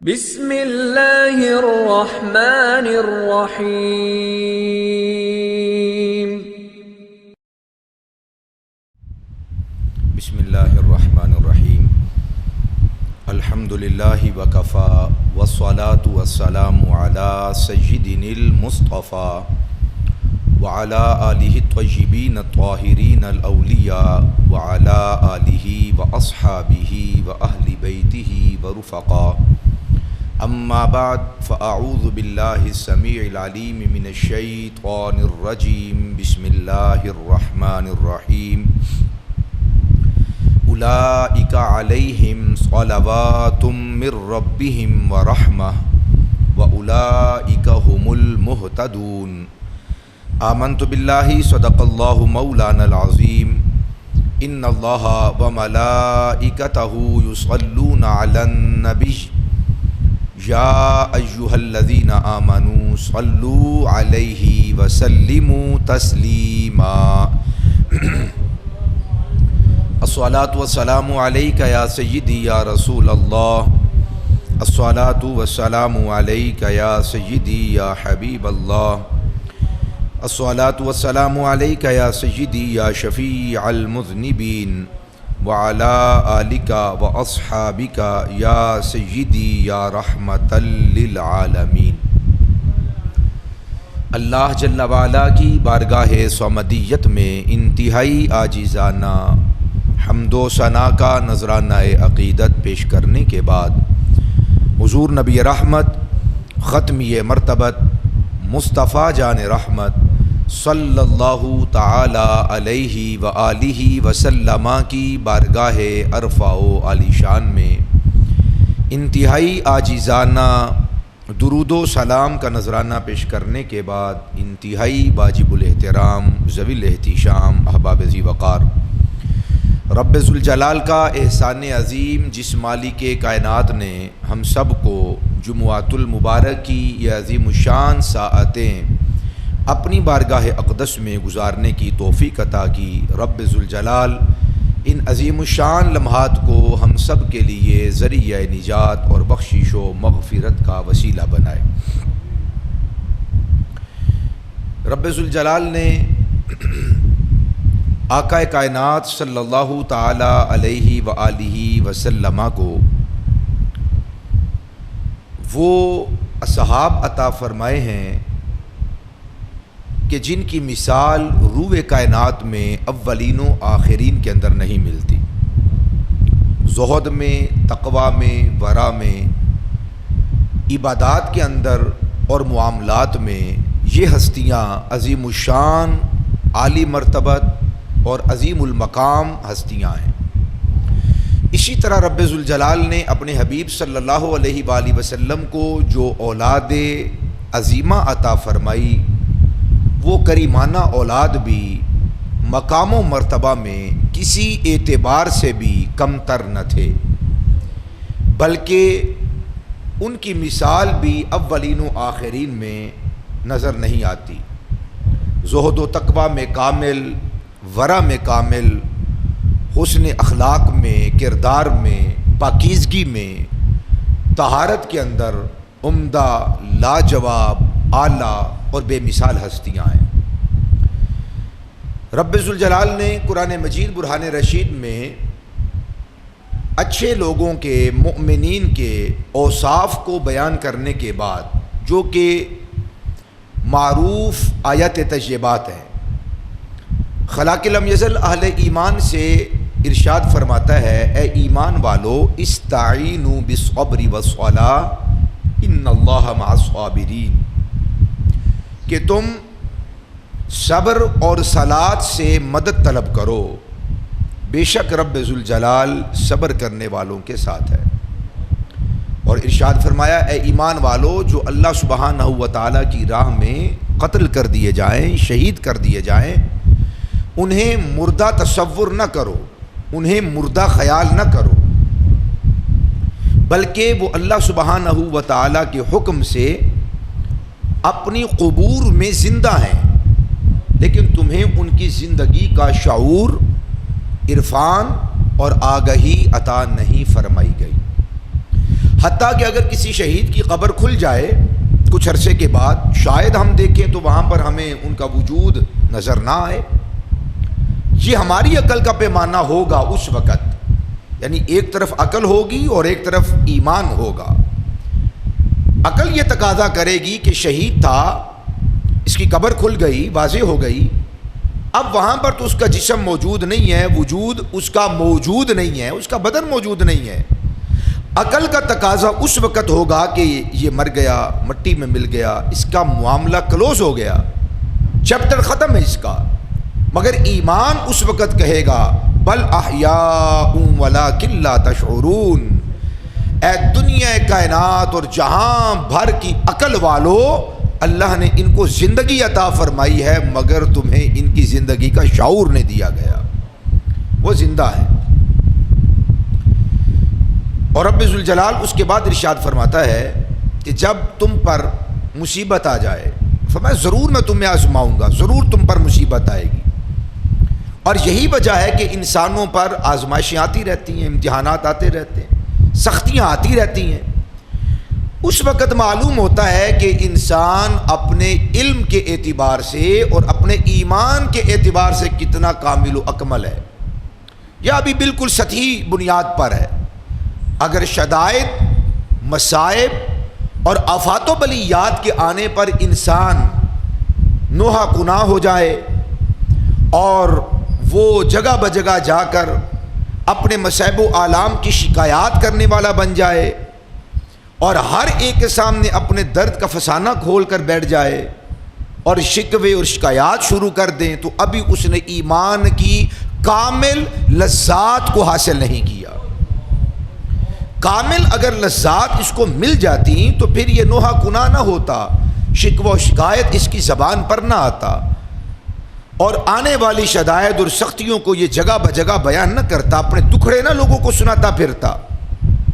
بسم اللہ الرحمن الرحیم۔ بسم اللہ الرحمن الرحیم۔ الحمد للہ وکفی والصلاة والسلام علی سیدنا المصطفیٰ وعلی آلہ الطیبین الطاہرین الاولیاء وعلی آلہ واصحابہ واہل بیتہ ورفقاء۔ اما بعد فاعوذ باللہ السمیع العلیم من الشیطان الرجیم۔ بسم اللہ الرحمن الرحیم۔ اولئک علیہم صلوات من ربہم ورحمہ واولئک هم المہتدون۔ آمنت باللہ صدق اللہ مولانا العظیم۔ ان اللہ وملائکتہ یصلون علی النبی یا ایہا الذین آمنوا صلوا علیہ وسلموا تسلیما۔ الصلاۃ والسلام علیک یا سیدی یا رسول اللہ، الصلاۃ والسلام علیک یا سیدی یا حبیب اللہ، الصلاۃ والسلام علیک یا سیدی یا شفیع المذنبین، وعلی آلک واصحابک یا سیدی یا رحمۃ للعالمین۔ اللہ جل وعلا کی بارگاہ صمدیت میں انتہائی عاجزانہ حمد و ثنا کا نذرانہ عقیدت پیش کرنے کے بعد حضور نبی رحمت ختمی مرتبت مصطفیٰ جان رحمت صلی اللہ تعالی علیہ وآلہ وسلم کی بارگاہ عرفہ و عالی شان میں انتہائی عاجزانہ درود و سلام کا نذرانہ پیش کرنے کے بعد انتہائی واجب الاحترام ذوی الاحتشام احباب ذی وقار رب ذوالجلال کا احسان عظیم جس مالک کائنات نے ہم سب کو جمعۃ المبارک کی یہ عظیم الشان ساعتیں اپنی بارگاہ اقدس میں گزارنے کی توفیق عطا کی، رب ذوالجلال ان عظیم الشان لمحات کو ہم سب کے لیے ذریعہ نجات اور بخشش و مغفرت کا وسیلہ بنائے۔ رب ذوالجلال نے آقا کائنات صلی اللہ تعالی علیہ وآلہ وسلم کو وہ اصحاب عطا فرمائے ہیں کہ جن کی مثال روح کائنات میں اولین و آخرین کے اندر نہیں ملتی۔ زہد میں، تقویٰ میں، ورع میں، عبادات کے اندر اور معاملات میں یہ ہستیاں عظیم الشان، عالی مرتبت اور عظیم المقام ہستیاں ہیں۔ اسی طرح رب ذوالجلال نے اپنے حبیب صلی اللہ علیہ وآلہ وسلم کو جو اولاد عظیمہ عطا فرمائی وہ کریمانہ اولاد بھی مقام و مرتبہ میں کسی اعتبار سے بھی کم تر نہ تھے، بلکہ ان کی مثال بھی اولین و آخرین میں نظر نہیں آتی۔ زہد و تقویٰ میں کامل، ورع میں کامل، حسن اخلاق میں، کردار میں، پاکیزگی میں، طہارت کے اندر عمدہ، لاجواب، اعلیٰ اور بے مثال ہستیاں ہیں۔ رب ذوالجلال نے قرآن مجید برہان رشید میں اچھے لوگوں کے، مؤمنین کے اوصاف کو بیان کرنے کے بعد جو کہ معروف آیت طیبات ہیں، خلاق لم یزل اہل ایمان سے ارشاد فرماتا ہے، اے ایمان والو استعینوا بالصبر والصلاۃ ان اللہ مع الصابرین، کہ تم صبر اور صلاۃ سے مدد طلب کرو، بے شک رب ذوالجلال صبر کرنے والوں کے ساتھ ہے۔ اور ارشاد فرمایا، اے ایمان والو جو اللہ سبحانہ و تعالیٰ کی راہ میں قتل کر دیے جائیں، شہید کر دیے جائیں، انہیں مردہ تصور نہ کرو، انہیں مردہ خیال نہ کرو، بلکہ وہ اللہ سبحانہ و تعالیٰ کے حکم سے اپنی قبور میں زندہ ہیں، لیکن تمہیں ان کی زندگی کا شعور، عرفان اور آگہی عطا نہیں فرمائی گئی۔ حتیٰ کہ اگر کسی شہید کی قبر کھل جائے کچھ عرصے کے بعد، شاید ہم دیکھیں تو وہاں پر ہمیں ان کا وجود نظر نہ آئے۔ یہ ہماری عقل کا پیمانہ ہوگا اس وقت، یعنی ایک طرف عقل ہوگی اور ایک طرف ایمان ہوگا۔ عقل یہ تقاضا کرے گی کہ شہید تھا، اس کی قبر کھل گئی، واضح ہو گئی، اب وہاں پر تو اس کا جسم موجود نہیں ہے، وجود اس کا موجود نہیں ہے، اس کا بدن موجود نہیں ہے۔ عقل کا تقاضا اس وقت ہوگا کہ یہ مر گیا، مٹی میں مل گیا، اس کا معاملہ کلوز ہو گیا، چیپٹر ختم ہے اس کا۔ مگر ایمان اس وقت کہے گا بل احیاء ولکن لا تشعرون، اے دنیا کائنات اور جہاں بھر کی عقل والو، اللہ نے ان کو زندگی عطا فرمائی ہے مگر تمہیں ان کی زندگی کا شعور نہیں دیا گیا، وہ زندہ ہے۔ اور رب ذوالجلال اس کے بعد ارشاد فرماتا ہے کہ جب تم پر مصیبت آ جائے، فرمایا ضرور میں تمہیں آزماؤں گا، ضرور تم پر مصیبت آئے گی۔ اور یہی وجہ ہے کہ انسانوں پر آزمائشیں آتی رہتی ہیں، امتحانات آتے رہتے ہیں، سختیاں آتی رہتی ہیں۔ اس وقت معلوم ہوتا ہے کہ انسان اپنے علم کے اعتبار سے اور اپنے ایمان کے اعتبار سے کتنا کامل و اکمل ہے، یا ابھی بالکل سطحی بنیاد پر ہے۔ اگر شدائد، مصائب اور آفات و بلیات کے آنے پر انسان نوحہ کناہ ہو جائے اور وہ جگہ بجگہ جا کر اپنے مصائب و آلام کی شکایات کرنے والا بن جائے اور ہر ایک کے سامنے اپنے درد کا فسانہ کھول کر بیٹھ جائے اور شکوے اور شکایات شروع کر دیں، تو ابھی اس نے ایمان کی کامل لذات کو حاصل نہیں کیا۔ کامل اگر لذات اس کو مل جاتی تو پھر یہ نوحہ کناہ نہ ہوتا، شکوہ و شکایت اس کی زبان پر نہ آتا، اور آنے والی شدائد اور سختیوں کو یہ جگہ بجگہ بیان نہ کرتا، اپنے دکھڑے نہ لوگوں کو سناتا پھرتا،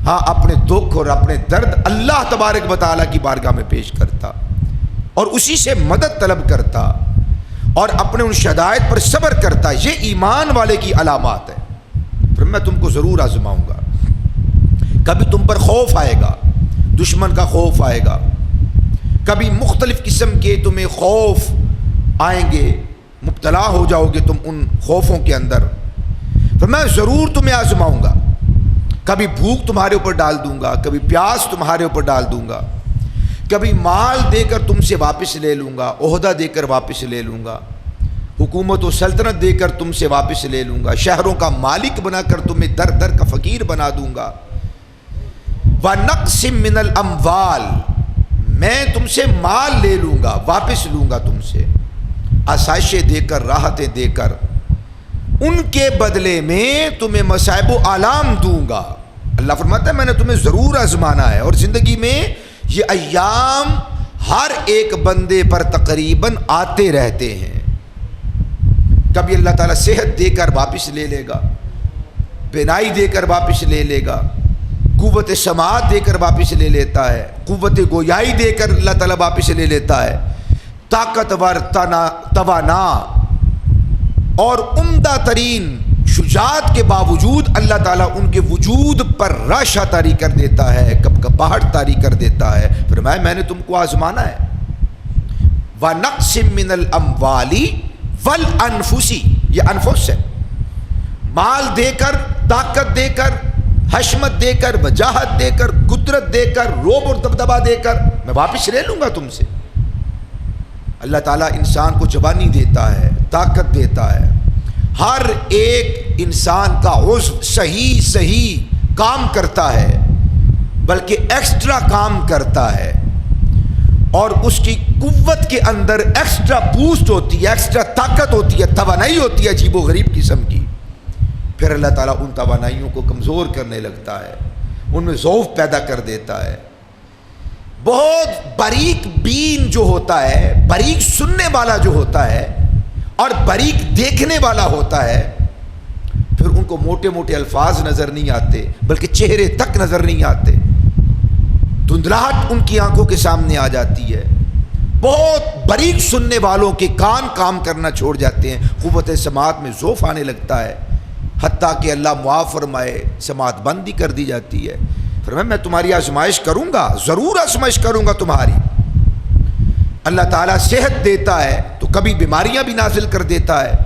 ہاں اپنے دکھ اور اپنے درد اللہ تبارک و تعالیٰ کی بارگاہ میں پیش کرتا اور اسی سے مدد طلب کرتا اور اپنے ان شدائد پر صبر کرتا۔ یہ ایمان والے کی علامات ہے۔ پھر میں تم کو ضرور آزماؤں گا، کبھی تم پر خوف آئے گا، دشمن کا خوف آئے گا، کبھی مختلف قسم کے تمہیں خوف آئیں گے، مبتلا ہو جاؤ گے تم ان خوفوں کے اندر، پھر میں ضرور تمہیں آزماؤں گا۔ کبھی بھوک تمہارے اوپر ڈال دوں گا، کبھی پیاس تمہارے اوپر ڈال دوں گا، کبھی مال دے کر تم سے واپس لے لوں گا، عہدہ دے کر واپس لے لوں گا، حکومت و سلطنت دے کر تم سے واپس لے لوں گا، شہروں کا مالک بنا کر تمہیں در در کا فقیر بنا دوں گا۔ وَنَقْسٍ مِّنَ الْأَمْوَالِ، میں تم سے مال لے لوں گا، واپس لوں گا تم سے، آسائشیں دے کر، راحتیں دے کر، ان کے بدلے میں تمہیں مصائب و آلام دوں گا۔ اللہ فرماتا ہے میں نے تمہیں ضرور آزمانا ہے، اور زندگی میں یہ ایام ہر ایک بندے پر تقریباً آتے رہتے ہیں۔ کبھی اللہ تعالیٰ صحت دے کر واپس لے لے گا، بینائی دے کر واپس لے لے گا، قوت سماعت دے کر واپس لے لیتا ہے، قوت گویائی دے کر اللہ تعالیٰ واپس لے لیتا ہے، طاقتور، توانا اور عمدہ ترین شجاعت کے باوجود اللہ تعالیٰ ان کے وجود پر راشا طاری کر دیتا ہے، کپکپاہٹ طاری کر دیتا ہے۔ فرمایا میں نے تم کو آزمانا ہے۔ وَنَقْسٍ مِّنَ الْأَمْوَالِ وَالْأَنفُسِ، یہ انفس ہے، مال دے کر، طاقت دے کر، حشمت دے کر، وجاہت دے کر، قدرت دے کر، روب اور دبدبا دے کر میں واپس لے لوں گا تم سے۔ اللہ تعالیٰ انسان کو جوانی دیتا ہے، طاقت دیتا ہے، ہر ایک انسان کا عضو صحیح کام کرتا ہے، بلکہ ایکسٹرا کام کرتا ہے، اور اس کی قوت کے اندر ایکسٹرا بوسٹ ہوتی ہے، ایکسٹرا طاقت ہوتی ہے، توانائی ہوتی ہے عجیب و غریب قسم کی۔ پھر اللہ تعالیٰ ان توانائیوں کو کمزور کرنے لگتا ہے، ان میں ضعف پیدا کر دیتا ہے۔ بہت باریک بین جو ہوتا ہے، باریک سننے والا جو ہوتا ہے اور باریک دیکھنے والا ہوتا ہے، پھر ان کو موٹے موٹے الفاظ نظر نہیں آتے، بلکہ چہرے تک نظر نہیں آتے، دھندلاہٹ ان کی آنکھوں کے سامنے آ جاتی ہے۔ بہت باریک سننے والوں کے کان کام کرنا چھوڑ جاتے ہیں، قوت سماعت میں ضعف آنے لگتا ہے، حتیٰ کہ اللہ معاف فرمائے سماعت بند ہی کر دی جاتی ہے۔ فرمایا میں تمہاری آزمائش کروں گا، ضرور آزمائش کروں گا تمہاری۔ اللہ تعالیٰ صحت دیتا ہے تو کبھی بیماریاں بھی نازل کر دیتا ہے،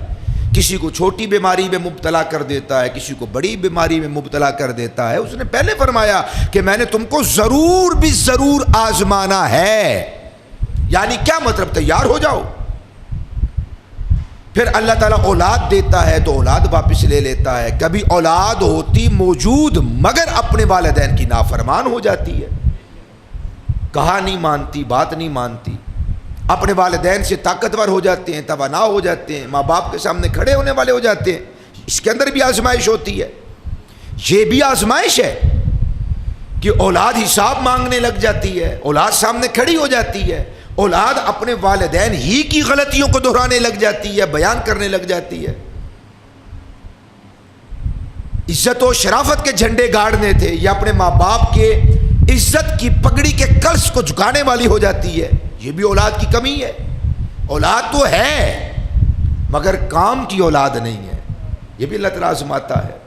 کسی کو چھوٹی بیماری میں مبتلا کر دیتا ہے، کسی کو بڑی بیماری میں مبتلا کر دیتا ہے۔ اس نے پہلے فرمایا کہ میں نے تم کو ضرور بھی ضرور آزمانا ہے، یعنی کیا مطلب؟ تیار ہو جاؤ۔ پھر اللہ تعالیٰ اولاد دیتا ہے تو اولاد واپس لے لیتا ہے، کبھی اولاد ہوتی موجود مگر اپنے والدین کی نافرمان ہو جاتی ہے، کہا نہیں مانتی، بات نہیں مانتی، اپنے والدین سے طاقتور ہو جاتے ہیں، توانا ہو جاتے ہیں، ماں باپ کے سامنے کھڑے ہونے والے ہو جاتے ہیں۔ اس کے اندر بھی آزمائش ہوتی ہے، یہ بھی آزمائش ہے کہ اولاد حساب مانگنے لگ جاتی ہے، اولاد سامنے کھڑی ہو جاتی ہے، اولاد اپنے والدین ہی کی غلطیوں کو دہرانے لگ جاتی ہے، بیان کرنے لگ جاتی ہے۔ عزت و شرافت کے جھنڈے گاڑنے تھے، یا اپنے ماں باپ کے عزت کی پگڑی کے کلش کو جھکانے والی ہو جاتی ہے۔ یہ بھی اولاد کی کمی ہے، اولاد تو ہے مگر کام کی اولاد نہیں ہے، یہ بھی اللہ تعالیٰ آزماتا ہے۔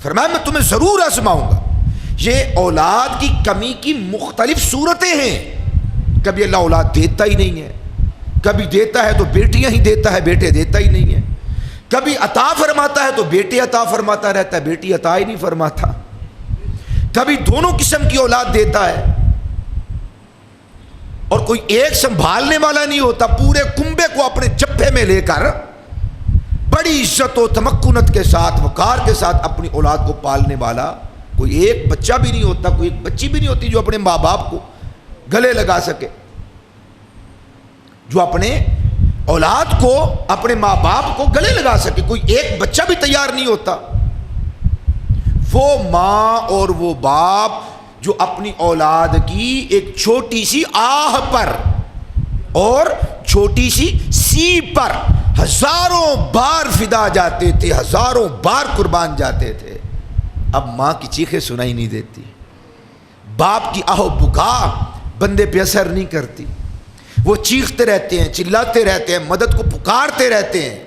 فرمایا میں تمہیں ضرور آزماؤں گا۔ یہ اولاد کی کمی کی مختلف صورتیں ہیں، کبھی اللہ اولاد دیتا ہی نہیں ہے، کبھی دیتا ہے تو بیٹیاں ہی دیتا ہے، بیٹے دیتا ہی نہیں ہے، کبھی عطا فرماتا ہے تو بیٹے عطا فرماتا رہتا ہے، بیٹی عطا ہی نہیں فرماتا، کبھی دونوں قسم کی اولاد دیتا ہے، اور کوئی ایک سنبھالنے والا نہیں ہوتا، پورے کنبے کو اپنے جبھے میں لے کر بڑی عزت و تمکنت کے ساتھ، وقار کے ساتھ اپنی اولاد کو پالنے والا کوئی ایک بچہ بھی نہیں ہوتا، کوئی ایک بچی بھی نہیں ہوتی جو اپنے ماں باپ کو گلے لگا سکے، جو اپنے اولاد کو، اپنے ماں باپ کو گلے لگا سکے، کوئی ایک بچہ بھی تیار نہیں ہوتا۔ وہ ماں اور وہ باپ جو اپنی اولاد کی ایک چھوٹی سی آہ پر اور چھوٹی سی سی پر ہزاروں بار فدا جاتے تھے، ہزاروں بار قربان جاتے تھے، اب ماں کی چیخیں سنائی نہیں دیتی، باپ کی آہ و بکا بندے پہ اثر نہیں کرتی، وہ چیختے رہتے ہیں، چلاتے رہتے ہیں، مدد کو پکارتے رہتے ہیں۔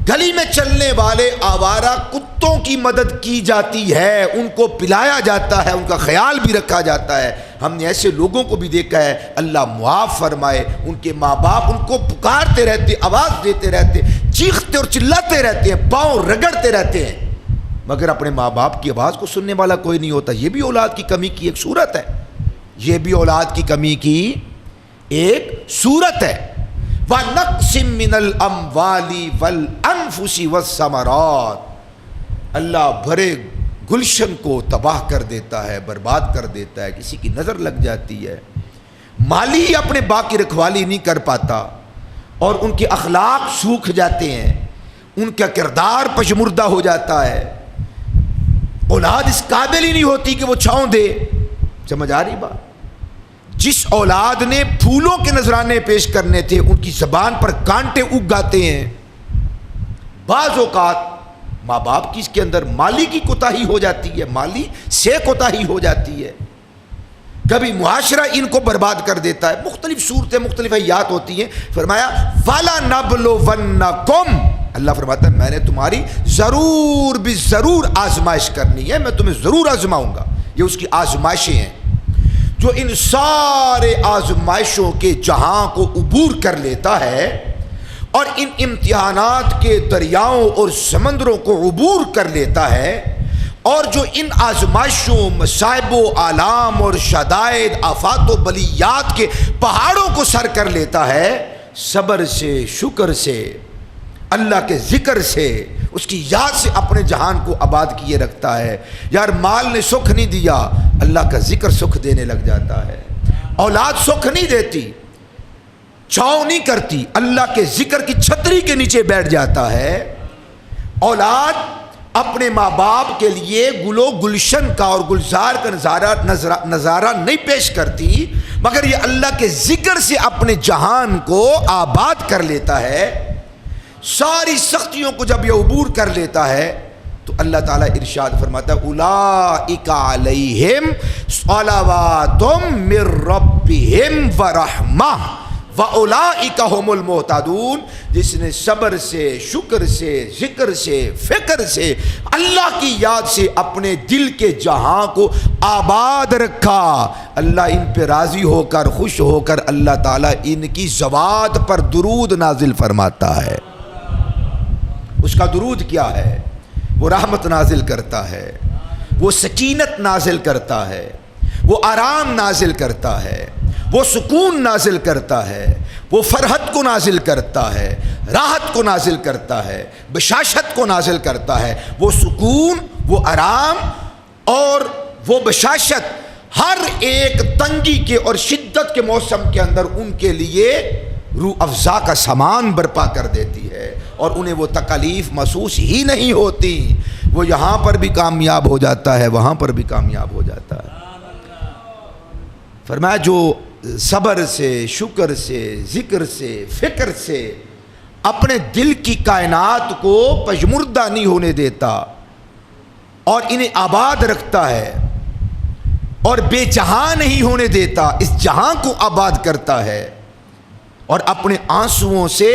گلی میں چلنے والے آوارہ کتوں کی مدد کی جاتی ہے، ان کو پلایا جاتا ہے، ان کا خیال بھی رکھا جاتا ہے۔ ہم نے ایسے لوگوں کو بھی دیکھا ہے، اللہ معاف فرمائے، ان کے ماں باپ ان کو پکارتے رہتے، آواز دیتے رہتے، چیختے اور چلاتے رہتے ہیں، پاؤں رگڑتے رہتے ہیں، مگر اپنے ماں باپ کی آواز کو سننے والا کوئی نہیں ہوتا۔ یہ بھی اولاد کی کمی کی ایک صورت ہے، یہ بھی اولاد کی کمی کی ایک صورت ہے۔ وَنَقْسٍ مِّنَ الْأَمْوَالِ وَالْأَنفُسِ وَالثَّمَرَاتِ، اللہ بھرے گلشن کو تباہ کر دیتا ہے، برباد کر دیتا ہے، کسی کی نظر لگ جاتی ہے، مالی اپنے باغ کی رکھوالی نہیں کر پاتا اور ان کے اخلاق سوکھ جاتے ہیں، ان کا کردار پشمردہ ہو جاتا ہے، اولاد اس قابل ہی نہیں ہوتی کہ وہ چھاؤں دے۔ سمجھ آ رہی بات؟ جس اولاد نے پھولوں کے نذرانے پیش کرنے تھے، ان کی زبان پر کانٹے اگ جاتے ہیں۔ بعض اوقات ماں باپ کی اس کے اندر مالی کی کوتاہی ہو جاتی ہے، مالی سے کوتاہی ہو جاتی ہے، کبھی معاشرہ ان کو برباد کر دیتا ہے، مختلف صورتیں، مختلف حیات ہوتی ہیں۔ فرمایا وَلَنَبْلُوَنَّكُمْ، اللہ فرماتا ہے میں نے تمہاری ضرور بھی ضرور آزمائش کرنی ہے، میں تمہیں ضرور آزماؤں گا۔ یہ اس کی آزمائشیں ہیں، جو ان سارے آزمائشوں کے جہاں کو عبور کر لیتا ہے اور ان امتحانات کے دریاؤں اور سمندروں کو عبور کر لیتا ہے، اور جو ان آزمائشوں، مصائب و آلام اور شدائد، آفات و بلیات کے پہاڑوں کو سر کر لیتا ہے، صبر سے، شکر سے، اللہ کے ذکر سے، اس کی یاد سے اپنے جہان کو آباد کیے رکھتا ہے۔ یار مال نے سکھ نہیں دیا، اللہ کا ذکر سکھ دینے لگ جاتا ہے۔ اولاد سکھ نہیں دیتی، چھاؤں نہیں کرتی، اللہ کے ذکر کی چھتری کے نیچے بیٹھ جاتا ہے۔ اولاد اپنے ماں باپ کے لیے گل و گلشن کا اور گلزار کا نظارہ نہیں پیش کرتی، مگر یہ اللہ کے ذکر سے اپنے جہان کو آباد کر لیتا ہے۔ ساری سختیوں کو جب یہ عبور کر لیتا ہے تو اللہ تعالیٰ ارشاد فرماتا ہے اولئک علیہم صلوات من ربہم ورحمہ وَأُولَٰئِكَ هُمُ الْمُهْتَدُونَ، جس نے صبر سے، شکر سے، ذکر سے، فکر سے، اللہ کی یاد سے اپنے دل کے جہاں کو آباد رکھا، اللہ ان پہ راضی ہو کر، خوش ہو کر اللہ تعالیٰ ان کی ذوات پر درود نازل فرماتا ہے۔ اس کا درود کیا ہے؟ وہ رحمت نازل کرتا ہے، وہ سکینت نازل کرتا ہے، وہ آرام نازل کرتا ہے، وہ سکون نازل کرتا ہے، وہ فرحت کو نازل کرتا ہے، راحت کو نازل کرتا ہے، بشاشت کو نازل کرتا ہے۔ وہ سکون، وہ آرام اور وہ بشاشت ہر ایک تنگی کے اور شدت کے موسم کے اندر ان کے لیے روح افزا کا سامان برپا کر دیتی ہے، اور انہیں وہ تکالیف محسوس ہی نہیں ہوتی۔ وہ یہاں پر بھی کامیاب ہو جاتا ہے، وہاں پر بھی کامیاب ہو جاتا ہے۔ فرمایا جو صبر سے، شکر سے، ذکر سے، فکر سے اپنے دل کی کائنات کو پژمردہ نہیں ہونے دیتا اور انہیں آباد رکھتا ہے اور بے جہاں نہیں ہونے دیتا، اس جہاں کو آباد کرتا ہے اور اپنے آنسوؤں سے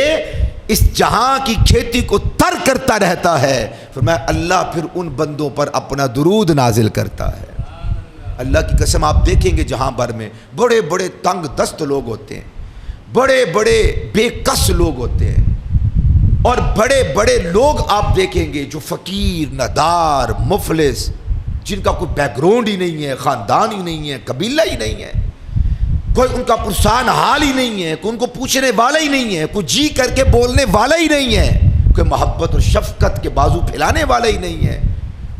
اس جہاں کی کھیتی کو تر کرتا رہتا ہے، فرمایا اللہ پھر ان بندوں پر اپنا درود نازل کرتا ہے۔ اللہ کی قسم آپ دیکھیں گے جہاں بھر میں بڑے بڑے تنگ دست لوگ ہوتے ہیں، بڑے بڑے بے کس لوگ ہوتے ہیں، اور بڑے بڑے لوگ آپ دیکھیں گے جو فقیر، ندار، مفلس، جن کا کوئی بیک گراؤنڈ ہی نہیں ہے، خاندان ہی نہیں ہے، قبیلہ ہی نہیں ہے، کوئی ان کا پرسان حال ہی نہیں ہے، کوئی ان کو پوچھنے والا ہی نہیں ہے، کوئی جی کر کے بولنے والا ہی نہیں ہے، کوئی محبت اور شفقت کے بازو پھیلانے والا ہی نہیں ہے،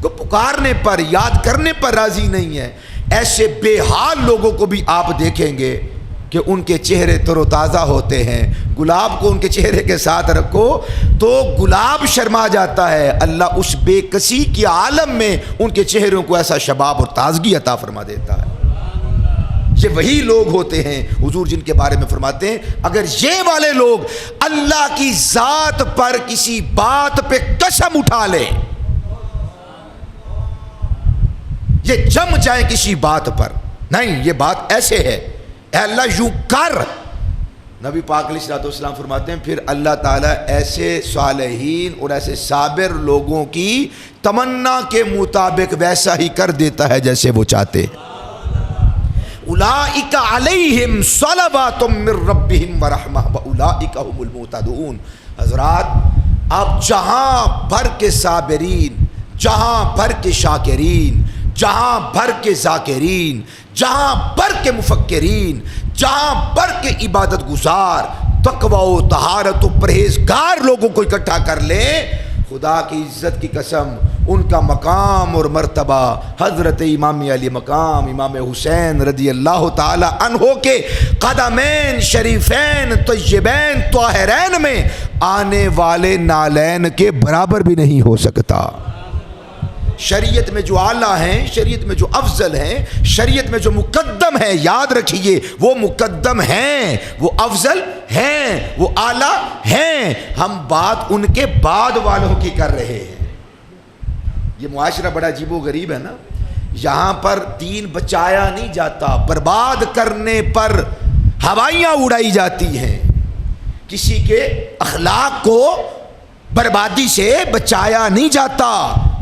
کوئی پکارنے پر، یاد کرنے پر راضی نہیں ہے۔ ایسے بے حال لوگوں کو بھی آپ دیکھیں گے کہ ان کے چہرے تر و تازہ ہوتے ہیں۔ گلاب کو ان کے چہرے کے ساتھ رکھو تو گلاب شرما جاتا ہے، اللہ اس بے کسی کے عالم میں ان کے چہروں کو ایسا شباب اور تازگی عطا فرما دیتا ہے۔ یہ وہی لوگ ہوتے ہیں حضور جن کے بارے میں فرماتے ہیں اگر یہ والے لوگ اللہ کی ذات پر کسی بات پہ قسم اٹھا لیں، یہ جم جائیں کسی بات پر، نہیں یہ بات ایسے ہے، اے اللہ یوں کر، نبی پاک علیہ الصلوۃ والسلام فرماتے ہیں پھر اللہ تعالیٰ ایسے صالحین اور ایسے صابر لوگوں کی تمنا کے مطابق ویسا ہی کر دیتا ہے جیسے وہ چاہتے ہیں۔ اولئک علیہم صلوات من ربہم ورحمہ واولئک هم المہتدون۔ حضرات آپ جہاں بھر کے صابرین، جہاں بھر کے شاکرین، جہاں بھر کے ذاکرین، جہاں بھر کے مفکرین، جہاں بھر کے عبادت گزار، تقوی و طہارت و پرہیزگار لوگوں کو اکٹھا کر لیں، خدا کی عزت کی قسم ان کا مقام اور مرتبہ حضرت امام علی مقام امام حسین رضی اللہ تعالی عنہ کے قدمین شریفین طیبین طاہرین میں آنے والے نالین کے برابر بھی نہیں ہو سکتا۔ شریعت میں جو اعلیٰ ہیں، شریعت میں جو افضل ہیں، شریعت میں جو مقدم ہیں، یاد رکھیے وہ مقدم ہیں، وہ افضل ہیں، وہ اعلیٰ ہیں، ہم بات ان کے بعد والوں کی کر رہے ہیں۔ یہ معاشرہ بڑا عجیب و غریب ہے نا، یہاں پر دین بچایا نہیں جاتا، برباد کرنے پر ہوائیاں اڑائی جاتی ہیں، کسی کے اخلاق کو بربادی سے بچایا نہیں جاتا،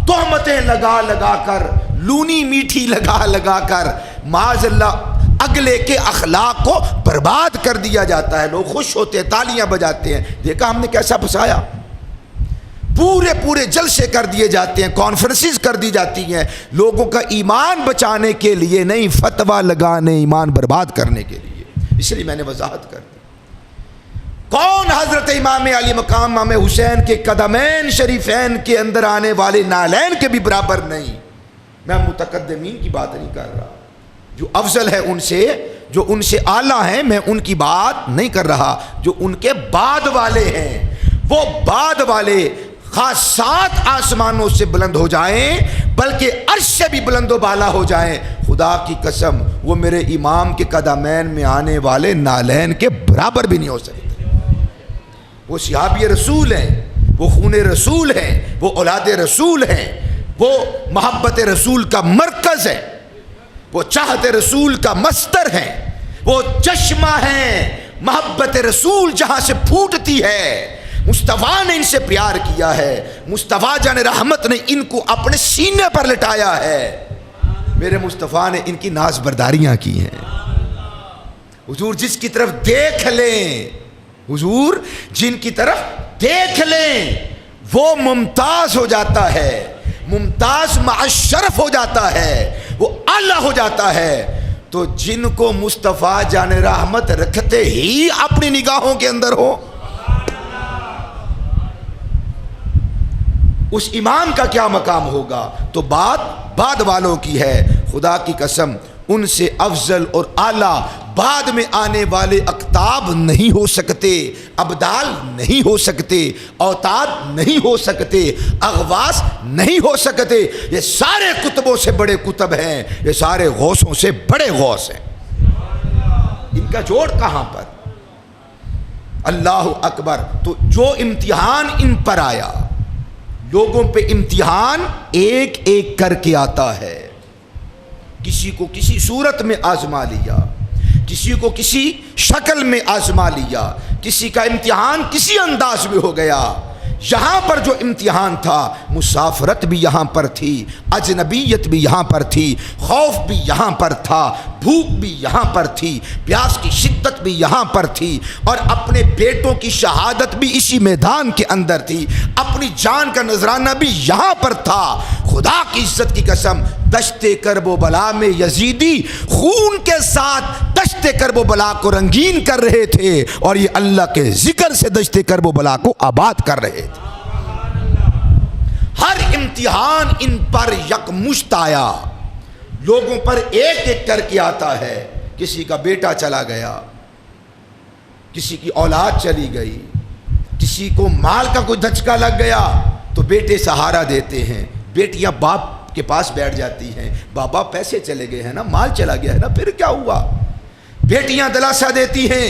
تہمتیں لگا لگا کر، لونی میٹھی لگا لگا کر معاذ اللہ اگلے کے اخلاق کو برباد کر دیا جاتا ہے۔ لوگ خوش ہوتے ہیں، تالیاں بجاتے ہیں، دیکھا ہم نے کیسا پھنسایا، پورے جلسے کر دیے جاتے ہیں، کانفرنسز کر دی جاتی ہیں، لوگوں کا ایمان بچانے کے لیے نہیں، فتویٰ لگانے، ایمان برباد کرنے کے لیے۔ اس لیے میں نے وضاحت کر دی کون حضرت امام علی مقام امام حسین کے قدمین شریفین کے اندر آنے والے نالین کے بھی برابر نہیں۔ میں متقدمین کی بات نہیں کر رہا، جو افضل ہے ان سے، جو ان سے اعلیٰ ہیں، میں ان کی بات نہیں کر رہا، جو ان کے بعد والے ہیں، وہ بعد والے خاص 7 آسمانوں سے بلند ہو جائیں بلکہ عرش سے بھی بلند و بالا ہو جائیں، خدا کی قسم وہ میرے امام کے قدمین میں آنے والے نالین کے برابر بھی نہیں ہو سکتے۔ وہ صحابی رسول ہیں، وہ خون رسول ہیں، وہ اولاد رسول ہیں، وہ محبت رسول کا مرکز ہے، وہ چاہت رسول کا مصدر ہیں، وہ چشمہ ہیں، محبت رسول جہاں سے پھوٹتی ہے، مصطفیٰ نے ان سے پیار کیا ہے، مصطفیٰ جان رحمت نے ان کو اپنے سینے پر لٹایا ہے، میرے مصطفیٰ نے ان کی ناز برداریاں کی ہیں۔ حضور جس کی طرف دیکھ لیں، حضور جن کی طرف دیکھ لیں وہ ممتاز ہو جاتا ہے، ممتاز مع شرف ہو جاتا ہے، وہ اعلیٰ ہو جاتا ہے۔ تو جن کو مصطفیٰ جان رحمت رکھتے ہی اپنی نگاہوں کے اندر ہو، اس امام کا کیا مقام ہوگا؟ تو بات بعد والوں کی ہے، خدا کی قسم ان سے افضل اور اعلیٰ بعد میں آنے والے اقطاب نہیں ہو سکتے، ابدال نہیں ہو سکتے، اوتاد نہیں ہو سکتے، اغواس نہیں ہو سکتے۔ یہ سارے کتبوں سے بڑے کتب ہیں، یہ سارے غوثوں سے بڑے غوث ہیں، ان کا جوڑ کہاں پر؟ اللہ اکبر۔ تو جو امتحان ان پر آیا، لوگوں پہ امتحان ایک ایک کر کے آتا ہے، کسی کو کسی صورت میں آزما لیا، کسی کو کسی شکل میں آزما لیا، کسی کا امتحان کسی انداز میں ہو گیا۔ یہاں پر جو امتحان تھا، مسافرت بھی یہاں پر تھی، اجنبیت بھی یہاں پر تھی، خوف بھی یہاں پر تھا، بھوک بھی یہاں پر تھی، پیاس کی شدت بھی یہاں پر تھی، اور اپنے بیٹوں کی شہادت بھی اسی میدان کے اندر تھی، اپنی جان کا نذرانہ بھی یہاں پر تھا۔ خدا کی عزت کی قسم، دشت کرب و بلا میں یزیدی خون کے ساتھ دشت کرب و بلا کو رنگین کر رہے تھے، اور یہ اللہ کے ذکر سے دشت کرب و بلا کو آباد کر رہے تھے۔ ہر امتحان ان پر یکمشت آیا، لوگوں پر ایک ایک کر کے آتا ہے۔ کسی کا بیٹا چلا گیا، کسی کی اولاد چلی گئی، کسی کو مال کا کوئی دھچکا لگ گیا تو بیٹے سہارا دیتے ہیں، بیٹیاں باپ کے پاس بیٹھ جاتی ہیں، بابا پیسے چلے گئے ہیں نا، مال چلا گیا ہے نا، پھر کیا ہوا؟ بیٹیاں دلاسا دیتی ہیں،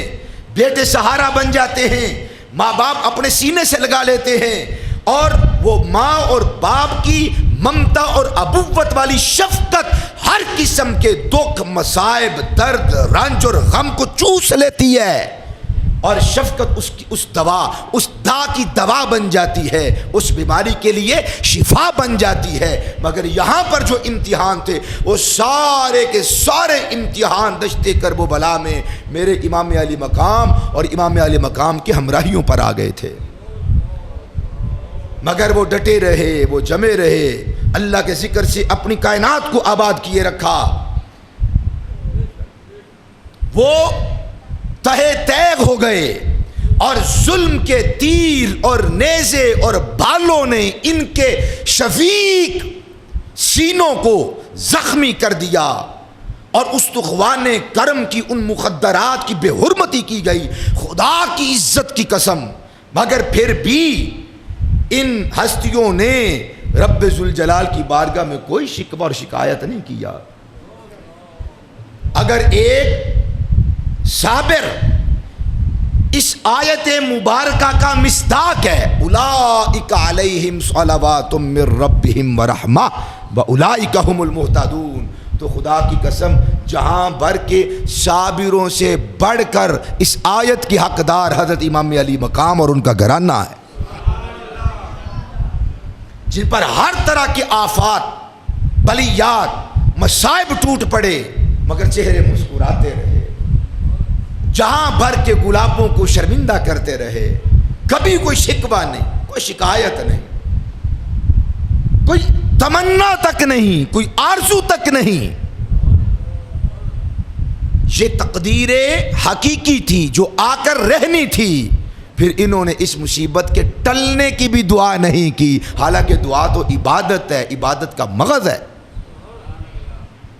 بیٹے سہارا بن جاتے ہیں، ماں باپ اپنے سینے سے لگا لیتے ہیں، اور وہ ماں اور باپ کی ممتا اور ابوت والی شفقت ہر قسم کے دکھ، مصائب، درد، رنج اور غم کو چوس لیتی ہے، اور شفقت اس دوا، اس دا کی دوا بن جاتی ہے، اس بیماری کے لیے شفا بن جاتی ہے۔ مگر یہاں پر جو امتحان تھے، وہ سارے کے سارے امتحان دشت کرب و بلا میں میرے امام علی مقام اور امام علی مقام کے ہمراہیوں پر آ گئے تھے، مگر وہ ڈٹے رہے، وہ جمے رہے، اللہ کے ذکر سے اپنی کائنات کو آباد کیے رکھا۔ وہ تہے تیغ ہو گئے، اور ظلم کے تیر اور نیزے اور بالوں نے ان کے شفیق سینوں کو زخمی کر دیا، اور استخوان کرم کی ان مخدرات کی بے حرمتی کی گئی، خدا کی عزت کی قسم۔ مگر پھر بھی ان ہستیوں نے رب ذوالجلال کی بارگاہ میں کوئی شکوہ اور شکایت نہیں کیا۔ اگر ایک صابر اس آیت مبارکہ کا مصداق ہے، اولئک علیہم صلوات من ربہم ورحمہ واولئک هم المہتدون، تو خدا کی قسم جہاں بھر کے صابروں سے بڑھ کر اس آیت کی حقدار حضرت امام علی مقام اور ان کا گھرانہ ہے، جن پر ہر طرح کے آفات، بلیات، مصائب ٹوٹ پڑے، مگر چہرے مسکراتے رہے، جہاں بھر کے گلابوں کو شرمندہ کرتے رہے، کبھی کوئی شکوہ نہیں، کوئی شکایت نہیں، کوئی تمنا تک نہیں، کوئی آرزو تک نہیں۔ یہ تقدیر حقیقی تھی جو آ کر رہنی تھی۔ پھر انہوں نے اس مصیبت کے ٹلنے کی بھی دعا نہیں کی، حالانکہ دعا تو عبادت ہے، عبادت کا مغز ہے۔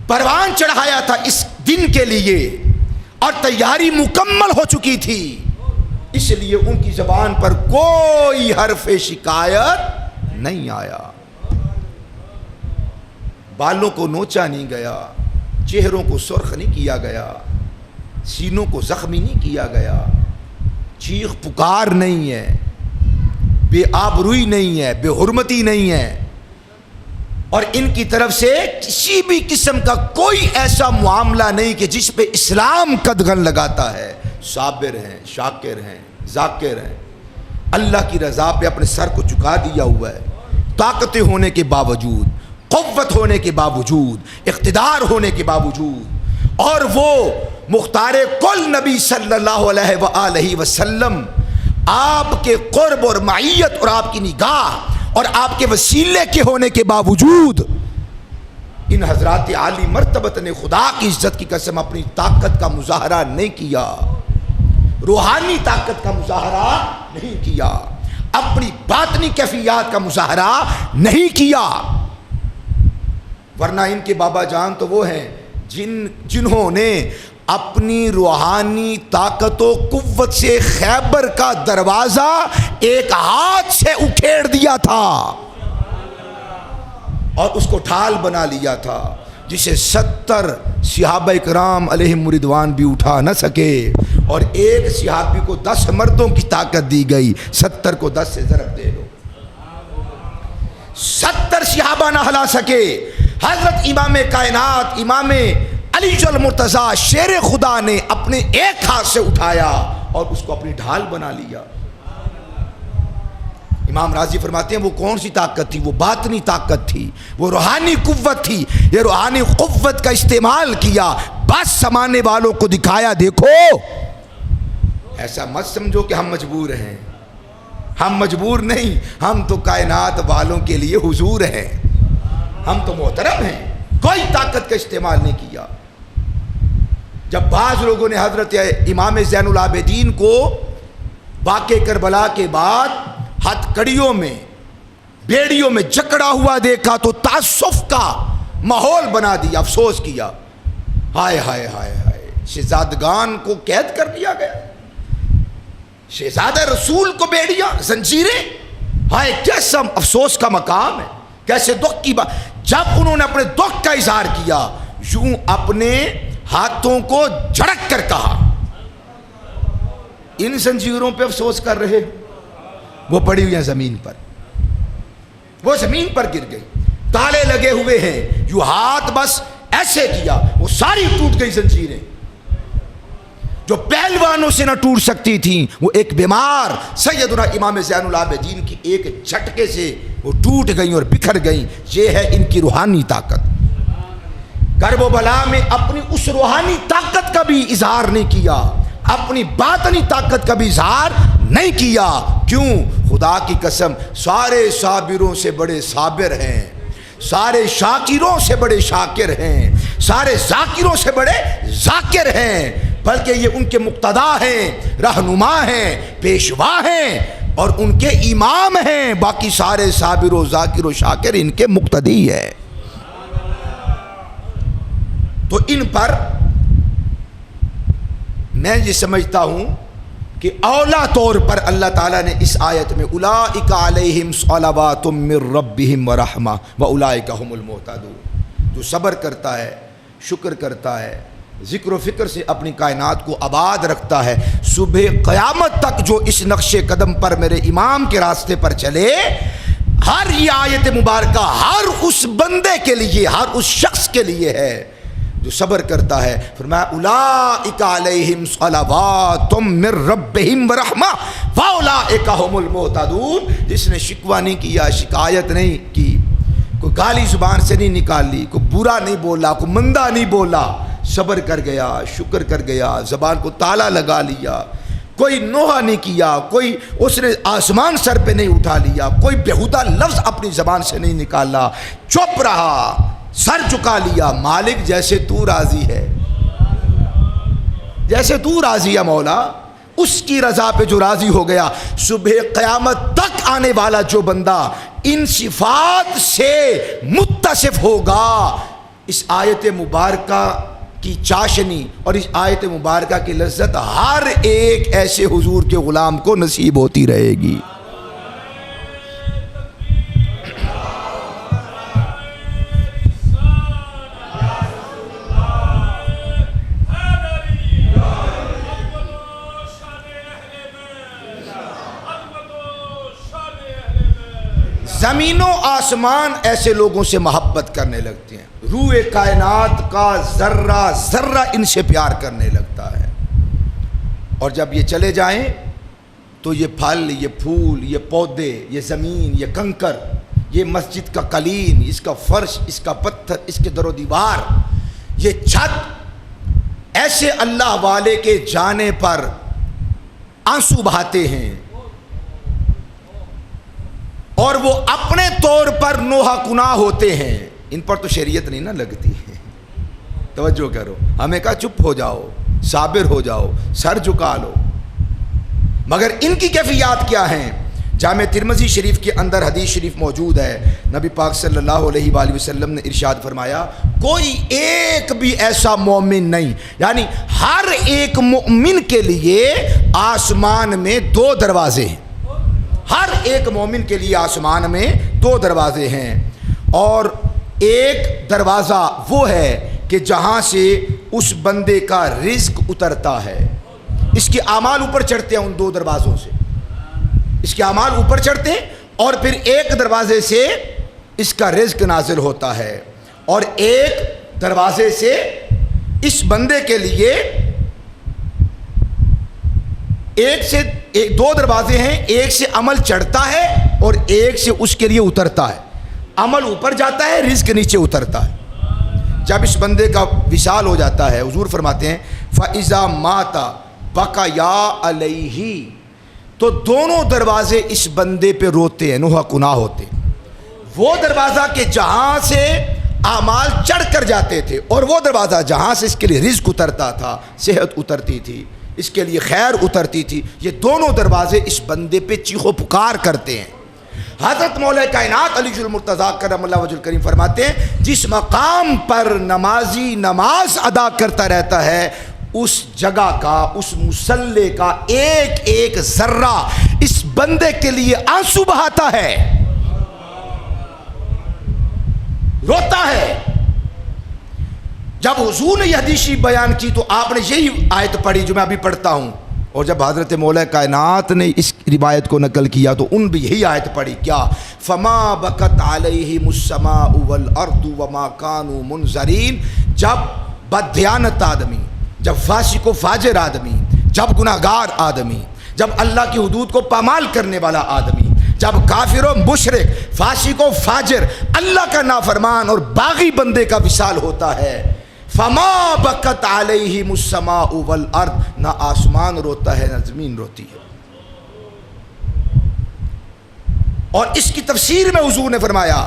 پروان چڑھایا تھا اس دن کے لیے، اور تیاری مکمل ہو چکی تھی، اس لیے ان کی زبان پر کوئی حرف شکایت نہیں آیا۔ بالوں کو نوچا نہیں گیا، چہروں کو سرخ نہیں کیا گیا، سینوں کو زخمی نہیں کیا گیا، چیخ پکار نہیں ہے، بے آبروئی نہیں ہے، بے حرمتی نہیں ہے، اور ان کی طرف سے کسی بھی قسم کا کوئی ایسا معاملہ نہیں کہ جس پہ اسلام قدغن لگاتا ہے، صابر ہیں، شاکر ہیں، ذاکر ہیں، اللہ کی رضا پہ اپنے سر کو جھکا دیا ہوا ہے، طاقتیں ہونے کے باوجود، قوت ہونے کے باوجود، اقتدار ہونے کے باوجود، اور وہ مختار کل نبی صلی اللہ علیہ وآلہ وسلم آپ کے قرب اور معیت اور آپ کی نگاہ اور آپ کے وسیلے کے ہونے کے باوجود ان حضرات عالی مرتبت نے خدا کی عزت کی قسم اپنی طاقت کا مظاہرہ نہیں کیا، روحانی طاقت کا مظاہرہ نہیں کیا، اپنی باطنی کیفیات کا مظاہرہ نہیں کیا، ورنہ ان کے بابا جان تو وہ ہیں جنہوں نے اپنی روحانی طاقت و قوت سے خیبر کا دروازہ ایک ہاتھ سے اکھیڑ دیا تھا اور اس کو ڈھال بنا لیا تھا، جسے 70 صحابہ کرام علیہم رضوان بھی اٹھا نہ سکے، اور ایک صحابی کو 10 مردوں کی طاقت دی گئی، 70 کو 10 سے ضرب دے دو، 70 صحابہ نہ ہلا سکے، حضرت امام کائنات امام علی المرتضیٰ شیر خدا نے اپنے ایک ہاتھ سے اٹھایا اور اس کو اپنی ڈھال بنا لیا۔ امام راضی فرماتے ہیں وہ کون سی طاقت تھی؟ وہ باطنی طاقت تھی، وہ روحانی قوت تھی، یہ روحانی قوت کا استعمال کیا، بس سمانے والوں کو دکھایا دیکھو، ایسا مت سمجھو کہ ہم مجبور ہیں، ہم مجبور نہیں، ہم تو کائنات والوں کے لیے حضور ہیں، ہم تو محترم ہیں، کوئی طاقت کا استعمال نہیں کیا۔ جب بعض لوگوں نے حضرت امام زین العابدین کو واقعہ کربلا کے بعد ہتھ کڑیوں میں بیڑیوں میں جکڑا ہوا دیکھا تو تعصف کا ماحول بنا دیا، افسوس کیا، ہائے ہائے ہائے ہائے، شہزادگان کو قید کر دیا گیا، شہزادہ رسول کو بیڑیاں زنجیریں، ہائے کیسا افسوس کا مقام ہے، کیسے دکھ کی بات۔ جب انہوں نے اپنے دکھ کا اظہار کیا، یوں اپنے ہاتھوں کو جھڑک کر کہا، ان زنجیروں پہ افسوس کر رہے، وہ پڑی ہوئی ہیں زمین پر، وہ زمین پر گر گئی، تالے لگے ہوئے ہیں، یوں ہاتھ بس ایسے کیا، وہ ساری ٹوٹ گئی زنجیریں، جو پہلوانوں سے نہ ٹوٹ سکتی تھیں، وہ ایک بیمار سیدنا امام زین العابدین کی ایک جھٹکے سے وہ ٹوٹ گئیں اور بکھر گئیں۔ یہ ہے ان کی روحانی طاقت۔ کرب و بلا میں اپنی اس روحانی طاقت کا بھی اظہار نہیں کیا، اپنی باطنی طاقت کا بھی اظہار نہیں کیا، کیوں؟ خدا کی قسم سارے صابروں سے بڑے صابر ہیں، سارے شاکروں سے بڑے شاکر ہیں، سارے ذاکروں سے بڑے ذاکر ہیں، بلکہ یہ ان کے مقتدا ہیں، رہنما ہیں، پیشوا ہیں اور ان کے امام ہیں، باقی سارے صابر و ذاکر و شاکر ان کے مقتدی ہیں۔ تو ان پر میں یہ سمجھتا ہوں کہ اولا طور پر اللہ تعالیٰ نے اس آیت میں اولئک علیہم صلوات من ربہم ورحمہ واولئک ھم المہتدون، جو صبر کرتا ہے، شکر کرتا ہے، ذکر و فکر سے اپنی کائنات کو آباد رکھتا ہے، صبح قیامت تک جو اس نقش قدم پر میرے امام کے راستے پر چلے، ہر یہ آیت مبارکہ ہر اس بندے کے لیے، ہر اس شخص کے لیے ہے جو صبر کرتا ہے۔ فرمایا اولئک علیہم صلوات من ربہم ورحمہ واولئک ھم المہتدون، جس نے شکوہ نہیں کیا، شکایت نہیں کی، کوئی گالی زبان سے نہیں نکالی، کوئی برا نہیں بولا، کوئی مندہ نہیں بولا، صبر کر گیا، شکر کر گیا، زبان کو تالا لگا لیا، کوئی نوحہ نہیں کیا، کوئی اس نے آسمان سر پہ نہیں اٹھا لیا، کوئی بیہودہ لفظ اپنی زبان سے نہیں نکالا، چپ رہا، سر جھکا لیا، مالک جیسے تو راضی ہے، جیسے تو راضی ہے مولا، اس کی رضا پہ جو راضی ہو گیا، صبح قیامت تک آنے والا جو بندہ ان صفات سے متصف ہوگا، اس آیت مبارکہ کی چاشنی اور اس آیت مبارکہ کی لذت ہر ایک ایسے حضور کے غلام کو نصیب ہوتی رہے گی۔ زمین و آسمان ایسے لوگوں سے محبت کرنے لگتے ہیں، روح کائنات کا ذرہ ذرہ ان سے پیار کرنے لگتا ہے، اور جب یہ چلے جائیں تو یہ پھل، یہ پھول، یہ پودے، یہ زمین، یہ کنکر، یہ مسجد کا قلین، اس کا فرش، اس کا پتھر، اس کے در و دیوار، یہ چھت، ایسے اللہ والے کے جانے پر آنسو بہاتے ہیں اور وہ اپنے طور پر نوحہ کناہ ہوتے ہیں. ان پر تو شریعت نہیں نہ لگتی ہے. توجہ کرو، ہمیں کہا چپ ہو جاؤ، صابر ہو جاؤ، سر جھکا لو، مگر ان کی کیفیات کیا ہیں؟ جامع ترمذی شریف کے اندر حدیث شریف موجود ہے. نبی پاک صلی اللہ علیہ وآلہ وسلم نے ارشاد فرمایا، کوئی ایک بھی ایسا مومن نہیں، یعنی ہر ایک مومن کے لیے آسمان میں 2 دروازے ہیں. ہر ایک مومن کے لیے آسمان میں 2 دروازے ہیں، اور ایک دروازہ وہ ہے کہ جہاں سے اس بندے کا رزق اترتا ہے. اس کے اعمال اوپر چڑھتے ہیں ان 2 دروازوں سے، اس کے اعمال اوپر چڑھتے ہیں، اور پھر ایک دروازے سے اس کا رزق نازل ہوتا ہے، اور ایک دروازے سے اس بندے کے لیے ایک 2 دروازے ہیں، ایک سے عمل چڑھتا ہے اور ایک سے اس کے لیے اترتا ہے. عمل اوپر جاتا ہے، رزق نیچے اترتا ہے. جب اس بندے کا وصال ہو جاتا ہے، حضور فرماتے ہیں فَإِذَا مَاتَ بَقَيَا عَلَيْهِ، تو دونوں دروازے اس بندے پہ روتے ہیں، نوحہ کناہ ہوتے ہیں. وہ دروازہ کہ جہاں سے اعمال چڑھ کر جاتے تھے، اور وہ دروازہ جہاں سے اس کے لیے رزق اترتا تھا، صحت اترتی تھی، اس کے لیے خیر اترتی تھی، یہ دونوں دروازے اس بندے پہ چیخ و پکار کرتے ہیں. حضرت مولا کائنات علی المرتضیٰ کرم اللہ وجہ الکریم فرماتے ہیں، جس مقام پر نمازی نماز ادا کرتا رہتا ہے، اس جگہ کا، اس مصلی کا ایک ایک ذرہ اس بندے کے لیے آنسو بہاتا ہے، روتا ہے. جب حضور نے یہ حدیث بیان کی تو آپ نے یہی آیت پڑھی جو میں ابھی پڑھتا ہوں، اور جب حضرت مولا کائنات نے اس روایت کو نقل کیا تو ان بھی یہی آیت پڑھی. کیا؟ فما بکت علیہم السماء والارض وما کانوا منذرین. جب بددیانت آدمی، جب فاسق و فاجر آدمی، جب گناہگار آدمی، جب اللہ کی حدود کو پامال کرنے والا آدمی، جب کافر و مشرک، فاسق و فاجر، اللہ کا نافرمان اور باغی بندے کا وصال ہوتا ہے، فما بکت علیہم السماء والارض، نہ آسمان روتا ہے نہ زمین روتی ہے. اور اس کی تفسیر میں حضور نے فرمایا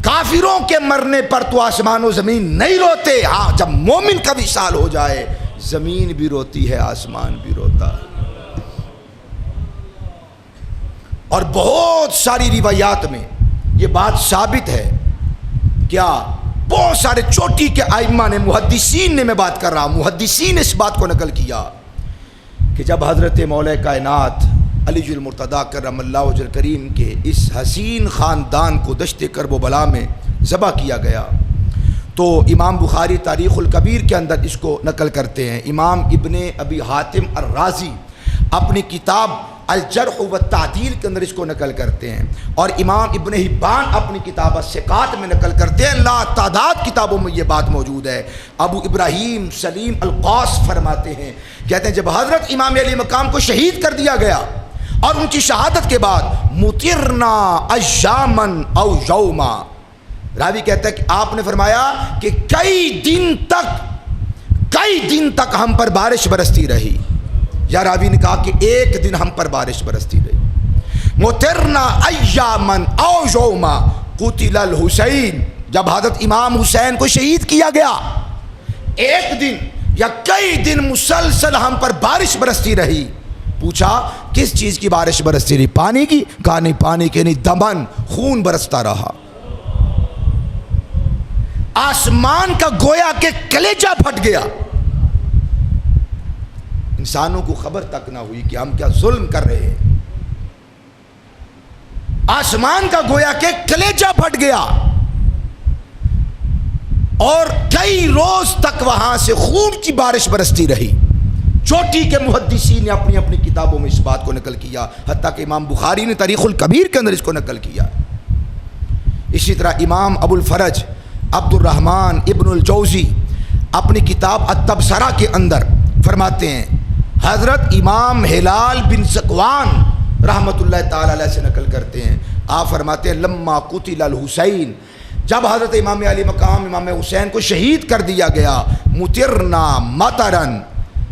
کافروں کے مرنے پر تو آسمان و زمین نہیں روتے، ہاں جب مومن کا وصال ہو جائے زمین بھی روتی ہے، آسمان بھی روتا ہے. اور بہت ساری روایات میں یہ بات ثابت ہے. کیا؟ بہت سارے چوٹی کے ائمہ نے، محدثین نے، میں بات کر رہا ہوں، محدثین نے اس بات کو نقل کیا کہ جب حضرت مولا کائنات علی المرتضیٰ کرم اللہ وجہ الکریم کے اس حسین خاندان کو دشت کربلا میں ذبح کیا گیا تو امام بخاری تاریخ الکبیر کے اندر اس کو نقل کرتے ہیں. امام ابن ابی حاتم الرازی اپنی کتاب الجرح والتعدیل کے اندر اس کو نقل کرتے ہیں، اور امام ابن حبان اپنی کتاب الثقات میں نقل کرتے ہیں. لا تعداد کتابوں میں یہ بات موجود ہے. ابو ابراہیم سلیم القاص فرماتے ہیں، کہتے ہیں جب حضرت امام علی مقام کو شہید کر دیا گیا اور ان کی شہادت کے بعد مطرنا ایامن او یوما، راوی کہتا ہے کہ آپ نے فرمایا کہ کئی دن تک ہم پر بارش برستی رہی، یا راوی نے کہا کہ ایک دن ہم پر بارش برستی رہی. مطرنا ایامن او یوما قتل الحسین، جب حضرت امام حسین کو شہید کیا گیا ایک دن یا کئی دن مسلسل ہم پر بارش برستی رہی. پوچھا کس چیز کی بارش برستی رہی؟ پانی کی؟ کہا نہیں پانی کی نہیں، دمن، خون برستا رہا. آسمان کا گویا کہ کلیجہ پھٹ گیا، انسانوں کو خبر تک نہ ہوئی کہ ہم کیا ظلم کر رہے ہیں. آسمان کا گویا کہ کلیجہ پھٹ گیا اور کئی روز تک وہاں سے خون کی بارش برستی رہی. چوٹی کے محدثین نے اپنی اپنی کتابوں میں اس بات کو نقل کیا، حتیٰ کہ امام بخاری نے تاریخ الکبیر کے اندر اس کو نقل کیا. اسی طرح امام ابو الفرج عبد الرحمن ابن الجوزی اپنی کتاب التبصرہ کے اندر فرماتے ہیں حضرت امام ہلال بن ذکوان رحمۃ اللہ تعالی علیہ سے نقل کرتے ہیں، آپ فرماتے ہیں لما قتل الحسین، جب حضرت امام علی مقام امام حسین کو شہید کر دیا گیا، مطرنا مطرن،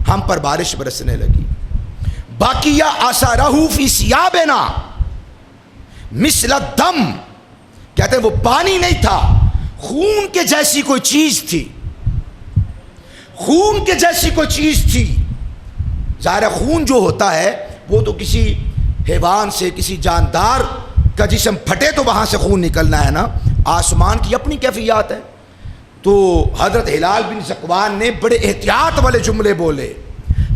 ہم پر بارش برسنے لگی، باقیہ اثرہ فی ثیابنا مثل الدم، کہتے ہیں وہ پانی نہیں تھا، خون کے جیسی کوئی چیز تھی، خون کے جیسی کوئی چیز تھی۔ ظاہر خون جو ہوتا ہے وہ تو کسی حیوان سے، کسی جاندار کا جسم پھٹے تو وہاں سے خون نکلنا ہے نا، آسمان کی اپنی کیفیات ہے۔ تو حضرت ہلال بن ذکوان نے بڑے احتیاط والے جملے بولے،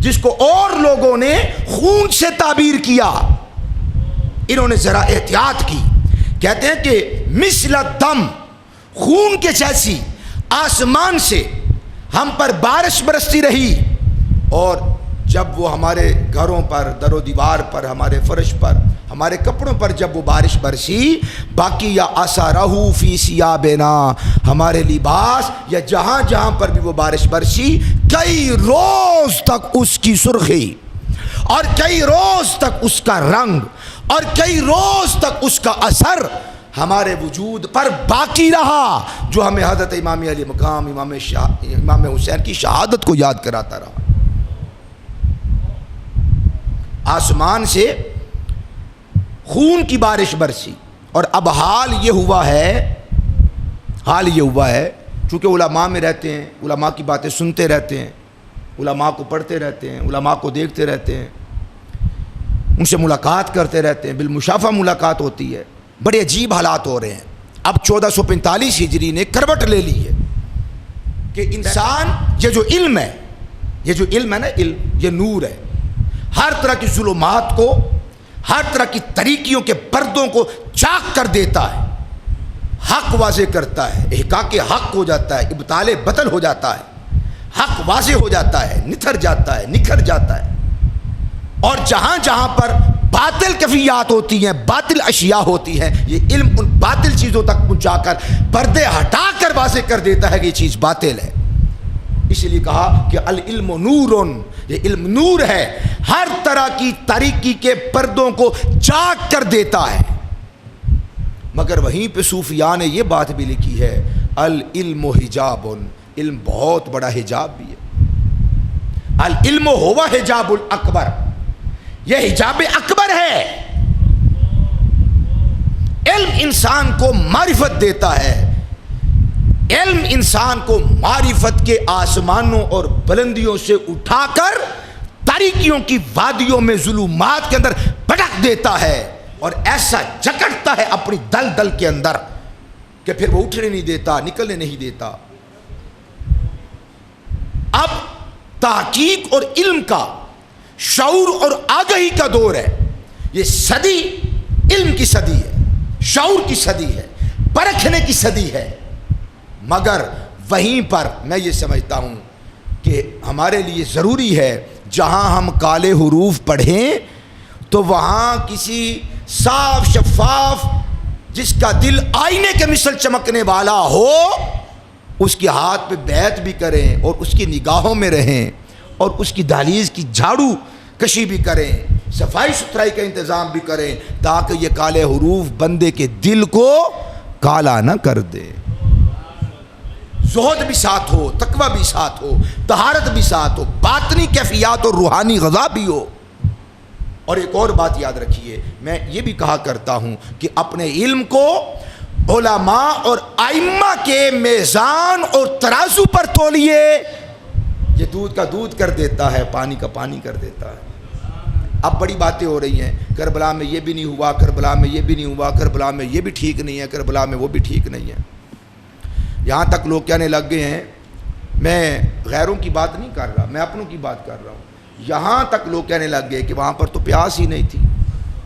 جس کو اور لوگوں نے خون سے تعبیر کیا، انہوں نے ذرا احتیاط کی، کہتے ہیں کہ مثل الدم، خون کے جیسی آسمان سے ہم پر بارش برستی رہی، اور جب وہ ہمارے گھروں پر، در و دیوار پر، ہمارے فرش پر، ہمارے کپڑوں پر جب وہ بارش برسی، باقی یا اثرہ فی ثیابنا، ہمارے لباس یا جہاں جہاں پر بھی وہ بارش برسی، کئی روز تک اس کی سرخی، اور کئی روز تک اس کا رنگ، اور کئی روز تک اس کا اثر ہمارے وجود پر باقی رہا، جو ہمیں حضرت امام علی مقام امام حسین کی شہادت کو یاد کراتا رہا۔ آسمان سے خون کی بارش برسی، اور اب حال یہ ہوا ہے چونکہ علماء میں رہتے ہیں، علماء کی باتیں سنتے رہتے ہیں، علماء کو پڑھتے رہتے ہیں، علماء کو دیکھتے رہتے ہیں، ان سے ملاقات کرتے رہتے ہیں، بالمشافہ ملاقات ہوتی ہے، بڑے عجیب حالات ہو رہے ہیں۔ اب 1445 ہجری نے کروٹ لے لی ہے کہ انسان، یہ جو علم ہے نا، علم یہ نور ہے، ہر طرح کی ظلمات کو، ہر طرح کی طریقیوں کے پردوں کو چاک کر دیتا ہے، حق واضح کرتا ہے، احقاق حق ہو جاتا ہے، ابطال باطل ہو جاتا ہے، حق واضح ہو جاتا ہے، نکھر جاتا ہے، اور جہاں جہاں پر باطل کیفیات ہوتی ہیں، باطل اشیاء ہوتی ہیں، یہ علم ان باطل چیزوں تک پہنچا کر پردے ہٹا کر واضح کر دیتا ہے کہ یہ چیز باطل ہے۔ اس لیے کہا کہ العلم نورن، یہ علم نور ہے، ہر طرح کی تاریکی کے پردوں کو چاک کر دیتا ہے۔ مگر وہیں پہ صوفیاء نے یہ بات بھی لکھی ہے، العلم حجاب، علم بہت بڑا حجاب بھی ہے، العلم ہوا حجاب الاکبر، یہ حجاب اکبر ہے۔ علم انسان کو معرفت دیتا ہے، علم انسان کو معرفت کے آسمانوں اور بلندیوں سے اٹھا کر تاریکیوں کی وادیوں میں، ظلمات کے اندر پٹک دیتا ہے، اور ایسا جکڑتا ہے اپنی دل کے اندر کہ پھر وہ اٹھنے نہیں دیتا، نکلنے نہیں دیتا۔ اب تحقیق اور علم کا، شعور اور آگہی کا دور ہے، یہ صدی علم کی صدی ہے، شعور کی صدی ہے، پرکھنے کی صدی ہے۔ مگر وہیں پر میں یہ سمجھتا ہوں کہ ہمارے لیے ضروری ہے، جہاں ہم کالے حروف پڑھیں تو وہاں کسی صاف شفاف، جس کا دل آئینے کے مثل چمکنے والا ہو، اس کے ہاتھ پہ بیعت بھی کریں، اور اس کی نگاہوں میں رہیں، اور اس کی دہلیز کی جھاڑو کشی بھی کریں، صفائی ستھرائی کا انتظام بھی کریں، تاکہ یہ کالے حروف بندے کے دل کو کالا نہ کر دے۔ زہد بھی ساتھ ہو، تقوی بھی ساتھ ہو، طہارت بھی ساتھ ہو، باطنی کیفیات اور روحانی غذا بھی ہو۔ اور ایک اور بات یاد رکھیے، میں یہ بھی کہا کرتا ہوں کہ اپنے علم کو علماء اور ائمہ کے میزان اور ترازو پر تولیے، یہ دودھ کا دودھ کر دیتا ہے، پانی کا پانی کر دیتا ہے۔ اب بڑی باتیں ہو رہی ہیں، کربلا میں یہ بھی نہیں ہوا، کربلا میں یہ بھی نہیں ہوا، کربلا میں یہ بھی ٹھیک نہیں ہے، کربلا میں وہ بھی ٹھیک نہیں ہے۔ یہاں تک لوگ کہنے لگ گئے ہیں، میں غیروں کی بات نہیں کر رہا، میں اپنوں کی بات کر رہا ہوں، یہاں تک لوگ کہنے لگ گئے کہ وہاں پر تو پیاس ہی نہیں تھی،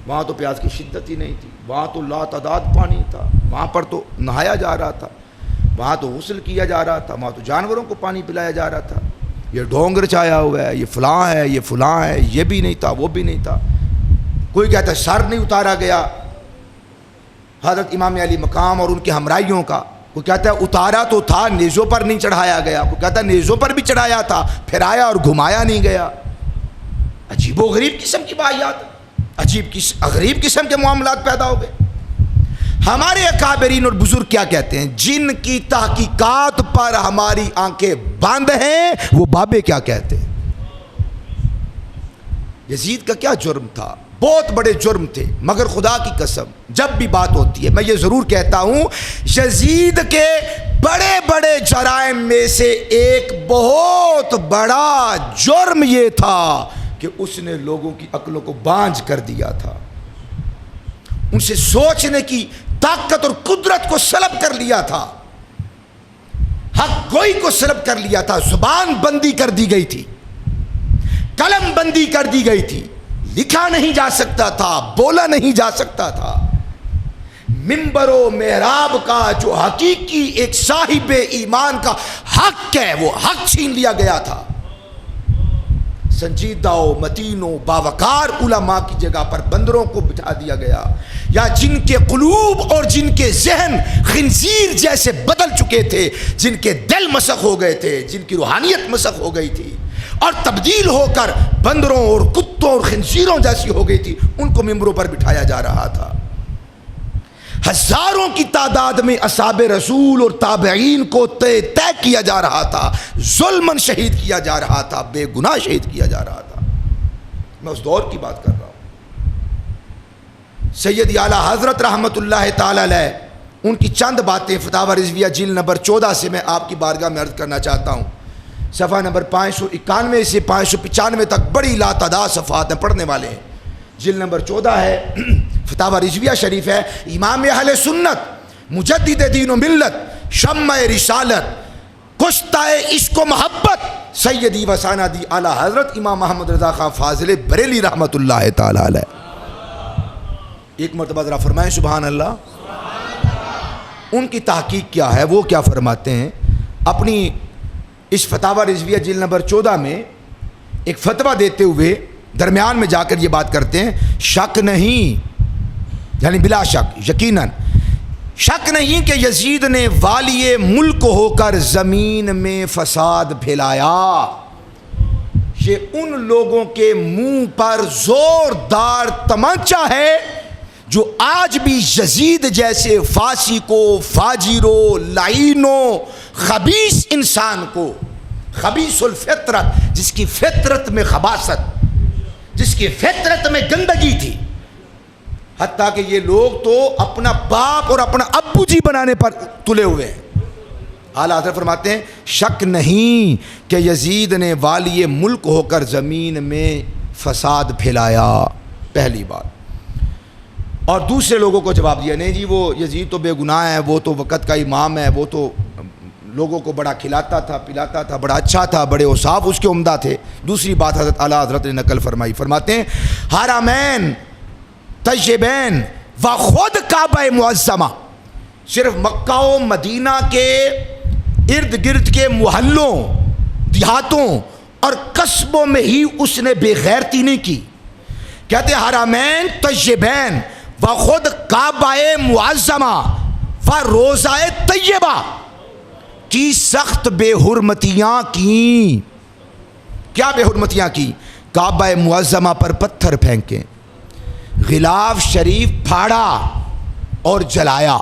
وہاں تو پیاس کی شدت ہی نہیں تھی، وہاں تو لاتعداد پانی تھا، وہاں پر تو نہایا جا رہا تھا، وہاں تو غسل کیا جا رہا تھا، وہاں تو جانوروں کو پانی پلایا جا رہا تھا، یہ ڈھونگر چھایا ہوا ہے، یہ فلاں ہے، یہ فلاں ہے، یہ بھی نہیں تھا، وہ بھی نہیں تھا۔ کوئی کہتا ہے سر نہیں اتارا گیا حضرت امام علی مقام اور ان کے ہمراہیوں کا، کوئی کہتا ہے اتارا تو تھا، نیزوں پر نہیں چڑھایا گیا، کوئی کہتا ہے نیزوں پر بھی چڑھایا تھا، پھر آیا اور گھمایا نہیں گیا۔ عجیب و غریب قسم کی واقعات، غریب قسم کے معاملات پیدا ہو گئے۔ ہمارے اکابرین اور بزرگ کیا کہتے ہیں؟ جن کی تحقیقات پر ہماری آنکھیں بند ہیں وہ بابے کیا کہتے ہیں؟ یزید کا کیا جرم تھا؟ بہت بڑے جرم تھے، مگر خدا کی قسم جب بھی بات ہوتی ہے میں یہ ضرور کہتا ہوں، یزید کے بڑے بڑے جرائم میں سے ایک بہت بڑا جرم یہ تھا کہ اس نے لوگوں کی عقلوں کو بانجھ کر دیا تھا، ان سے سوچنے کی طاقت اور قدرت کو سلب کر لیا تھا، حق گوئی کو سلب کر لیا تھا، زبان بندی کر دی گئی تھی، قلم بندی کر دی گئی تھی، لکھا نہیں جا سکتا تھا، بولا نہیں جا سکتا تھا، منبر و محراب کا جو حقیقی ایک صاحب ایمان کا حق ہے وہ حق چھین لیا گیا تھا۔ سنجیدہ و متین و باوقار علماء کی جگہ پر بندروں کو بٹھا دیا گیا، یا جن کے قلوب اور جن کے ذہن خنزیر جیسے بدل چکے تھے، جن کے دل مسخ ہو گئے تھے، جن کی روحانیت مسخ ہو گئی تھی اور تبدیل ہو کر بندروں اور کتوں اور خنزیروں جیسی ہو گئی تھی، ان کو ممبروں پر بٹھایا جا رہا تھا۔ ہزاروں کی تعداد میں اصحاب رسول اور تابعین کو طے کیا جا رہا تھا، ظلماً شہید کیا جا رہا تھا، بے گناہ شہید کیا جا رہا تھا۔ میں اس دور کی بات کر رہا ہوں۔ سید اعلیٰ حضرت رحمت اللہ تعالی علیہ، ان کی چند باتیں فتاوی رضویہ جلد نمبر 14 سے میں آپ کی بارگاہ میں عرض کرنا چاہتا ہوں۔ صفحہ نمبر 591 سے 595 تک بڑی لاتعداد صفحات ہیں، پڑھنے والے ہیں۔ جلد نمبر 14 ہے، فتاوی رضویہ شریف ہے۔ امام اہل سنت، مجدد دین و ملت، شمع رسالت، کشتہ عشق و محبت، سیدی و سندی اعلیٰ حضرت امام محمد رضا خان فاضل بریلی رحمت اللہ تعالی علیہ۔ ایک مرتبہ ذرا فرمائیں سبحان اللہ۔ ان کی تحقیق کیا ہے، وہ کیا فرماتے ہیں؟ اپنی اس فتاوی رضویہ جلد نمبر 14 میں ایک فتویٰ دیتے ہوئے درمیان میں جا کر یہ بات کرتے ہیں، شک نہیں، یعنی بلا شک، یقیناً شک نہیں کہ یزید نے والی ملک ہو کر زمین میں فساد پھیلایا۔ یہ ان لوگوں کے منہ پر زوردار تمانچہ ہے جو آج بھی یزید جیسے فاسقو، فاجرو، لعینو، خبیث انسان کو، خبیث الفطرت، جس کی فطرت میں خباثت، جس کی فطرت میں گندگی تھی، حتیٰ کہ یہ لوگ تو اپنا باپ اور اپنا ابو جی بنانے پر تلے ہوئے ہیں۔ اعلیٰ حضرت فرماتے ہیں شک نہیں کہ یزید نے والی ملک ہو کر زمین میں فساد پھیلایا، پہلی بات۔ اور دوسرے لوگوں کو جواب دیا، نہیں جی وہ یزید تو بے گناہ ہے، وہ تو وقت کا امام ہے، وہ تو لوگوں کو بڑا کھلاتا تھا، پلاتا تھا، بڑا اچھا تھا، بڑے اوصاف اس کے عمدہ تھے۔ دوسری بات حضرت اعلیٰ حضرت نے نقل فرمائی، فرماتے ہیں حرمین طیبین و خود کعبہ معظمہ، صرف مکہ و مدینہ کے ارد گرد کے محلوں، دیہاتوں اور قصبوں میں ہی اس نے بے غیرتی نہیں کی۔ کہتے ہیں حرمین طیبین و خود کعبہ معظمہ و روضہ طیبہ کی سخت بے حرمتیاں کی۔ کیا بے حرمتیاں کی؟ کعبہ معظمہ پر پتھر پھینکے، غلاف شریف پھاڑا اور جلایا،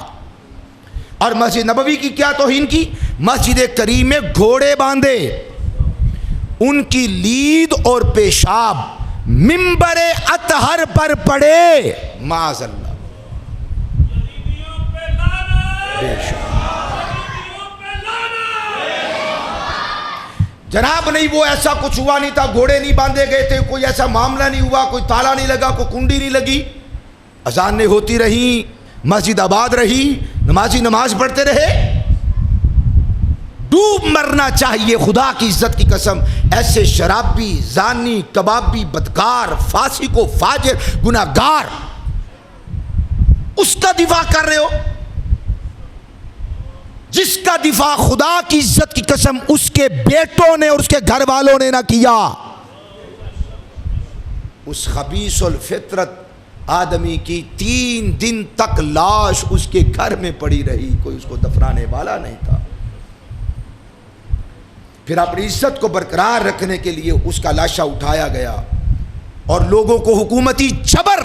اور مسجد نبوی کی کیا توہین کی؟ مسجد کریم میں گھوڑے باندھے، ان کی لید اور پیشاب منبر اطہر پر پڑے، معاذ اللہ۔ بے شک جناب، نہیں وہ ایسا کچھ ہوا نہیں تھا، گھوڑے نہیں باندھے گئے تھے، کوئی ایسا معاملہ نہیں ہوا، کوئی تالا نہیں لگا، کوئی کنڈی نہیں لگی، اذانیں ہوتی رہیں، مسجد آباد رہی، نمازی نماز پڑھتے رہے۔ ڈوب مرنا چاہیے خدا کی عزت کی قسم، ایسے شرابی، زانی، کبابی، بدکار، فاسق و فاجر، گناہگار، اس کا دفاع کر رہے ہو جس کا دفاع خدا کی عزت کی قسم اس کے بیٹوں نے اور اس کے گھر والوں نے نہ کیا۔ اس خبیث الفطرت آدمی کی 3 دن تک لاش اس کے گھر میں پڑی رہی، کوئی اس کو دفنانے والا نہیں تھا۔ پھر اپنی عزت کو برقرار رکھنے کے لیے اس کا لاشا اٹھایا گیا، اور لوگوں کو حکومتی جبر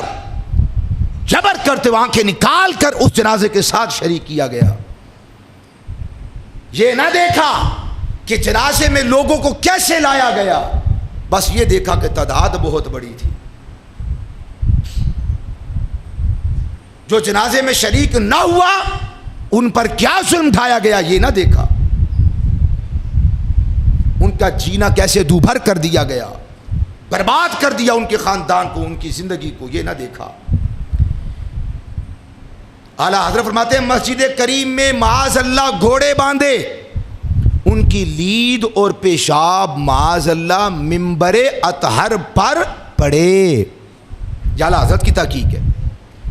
کرتے ہوئے آنکھیں نکال کر اس جنازے کے ساتھ شریک کیا گیا. یہ نہ دیکھا کہ جنازے میں لوگوں کو کیسے لایا گیا، بس یہ دیکھا کہ تعداد بہت بڑی تھی. جو جنازے میں شریک نہ ہوا ان پر کیا ظلم ڈھایا گیا یہ نہ دیکھا، ان کا جینا کیسے دوبھر کر دیا گیا، برباد کر دیا ان کے خاندان کو، ان کی زندگی کو، یہ نہ دیکھا. اعلیٰ حضرت فرماتے ہیں مسجد کریم میں معاذ اللہ گھوڑے باندھے، ان کی لید اور پیشاب معاذ اللہ منبر اطہر پر پڑے. یہ اعلیٰ حضرت کی تحقیق ہے.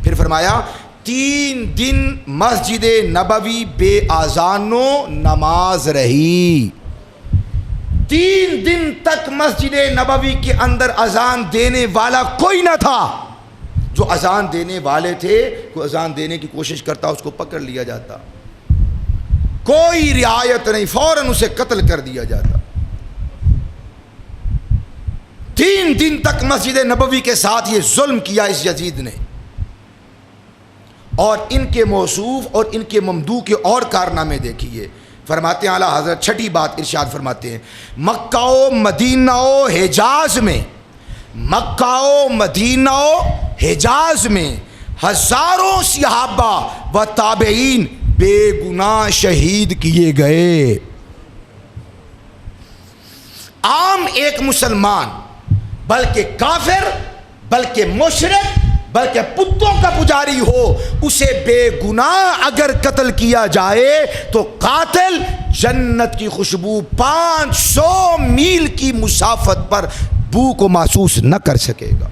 پھر فرمایا 3 دن مسجد نبوی بے اذان و نماز رہی. 3 دن تک مسجد نبوی کے اندر اذان دینے والا کوئی نہ تھا. جو اذان دینے والے تھے، کوئی اذان دینے کی کوشش کرتا اس کو پکڑ لیا جاتا، کوئی رعایت نہیں، فوراً اسے قتل کر دیا جاتا. 3 دن تک مسجد نبوی کے ساتھ یہ ظلم کیا اس یزید نے. اور ان کے موصوف اور ان کے ممدوح کے اور کارنامے دیکھیے. فرماتے ہیں اعلیٰ حضرت چھٹی بات ارشاد فرماتے ہیں مکہ و مدینہ و حجاز میں، مکہ و مدینہ و حجاز میں ہزاروں صحابہ و تابعین بے گناہ شہید کیے گئے. عام ایک مسلمان، بلکہ کافر، بلکہ مشرک، بلکہ پتوں کا پجاری ہو، اسے بے گناہ اگر قتل کیا جائے تو قاتل جنت کی خوشبو 500 میل کی مسافت پر بو کو محسوس نہ کر سکے گا.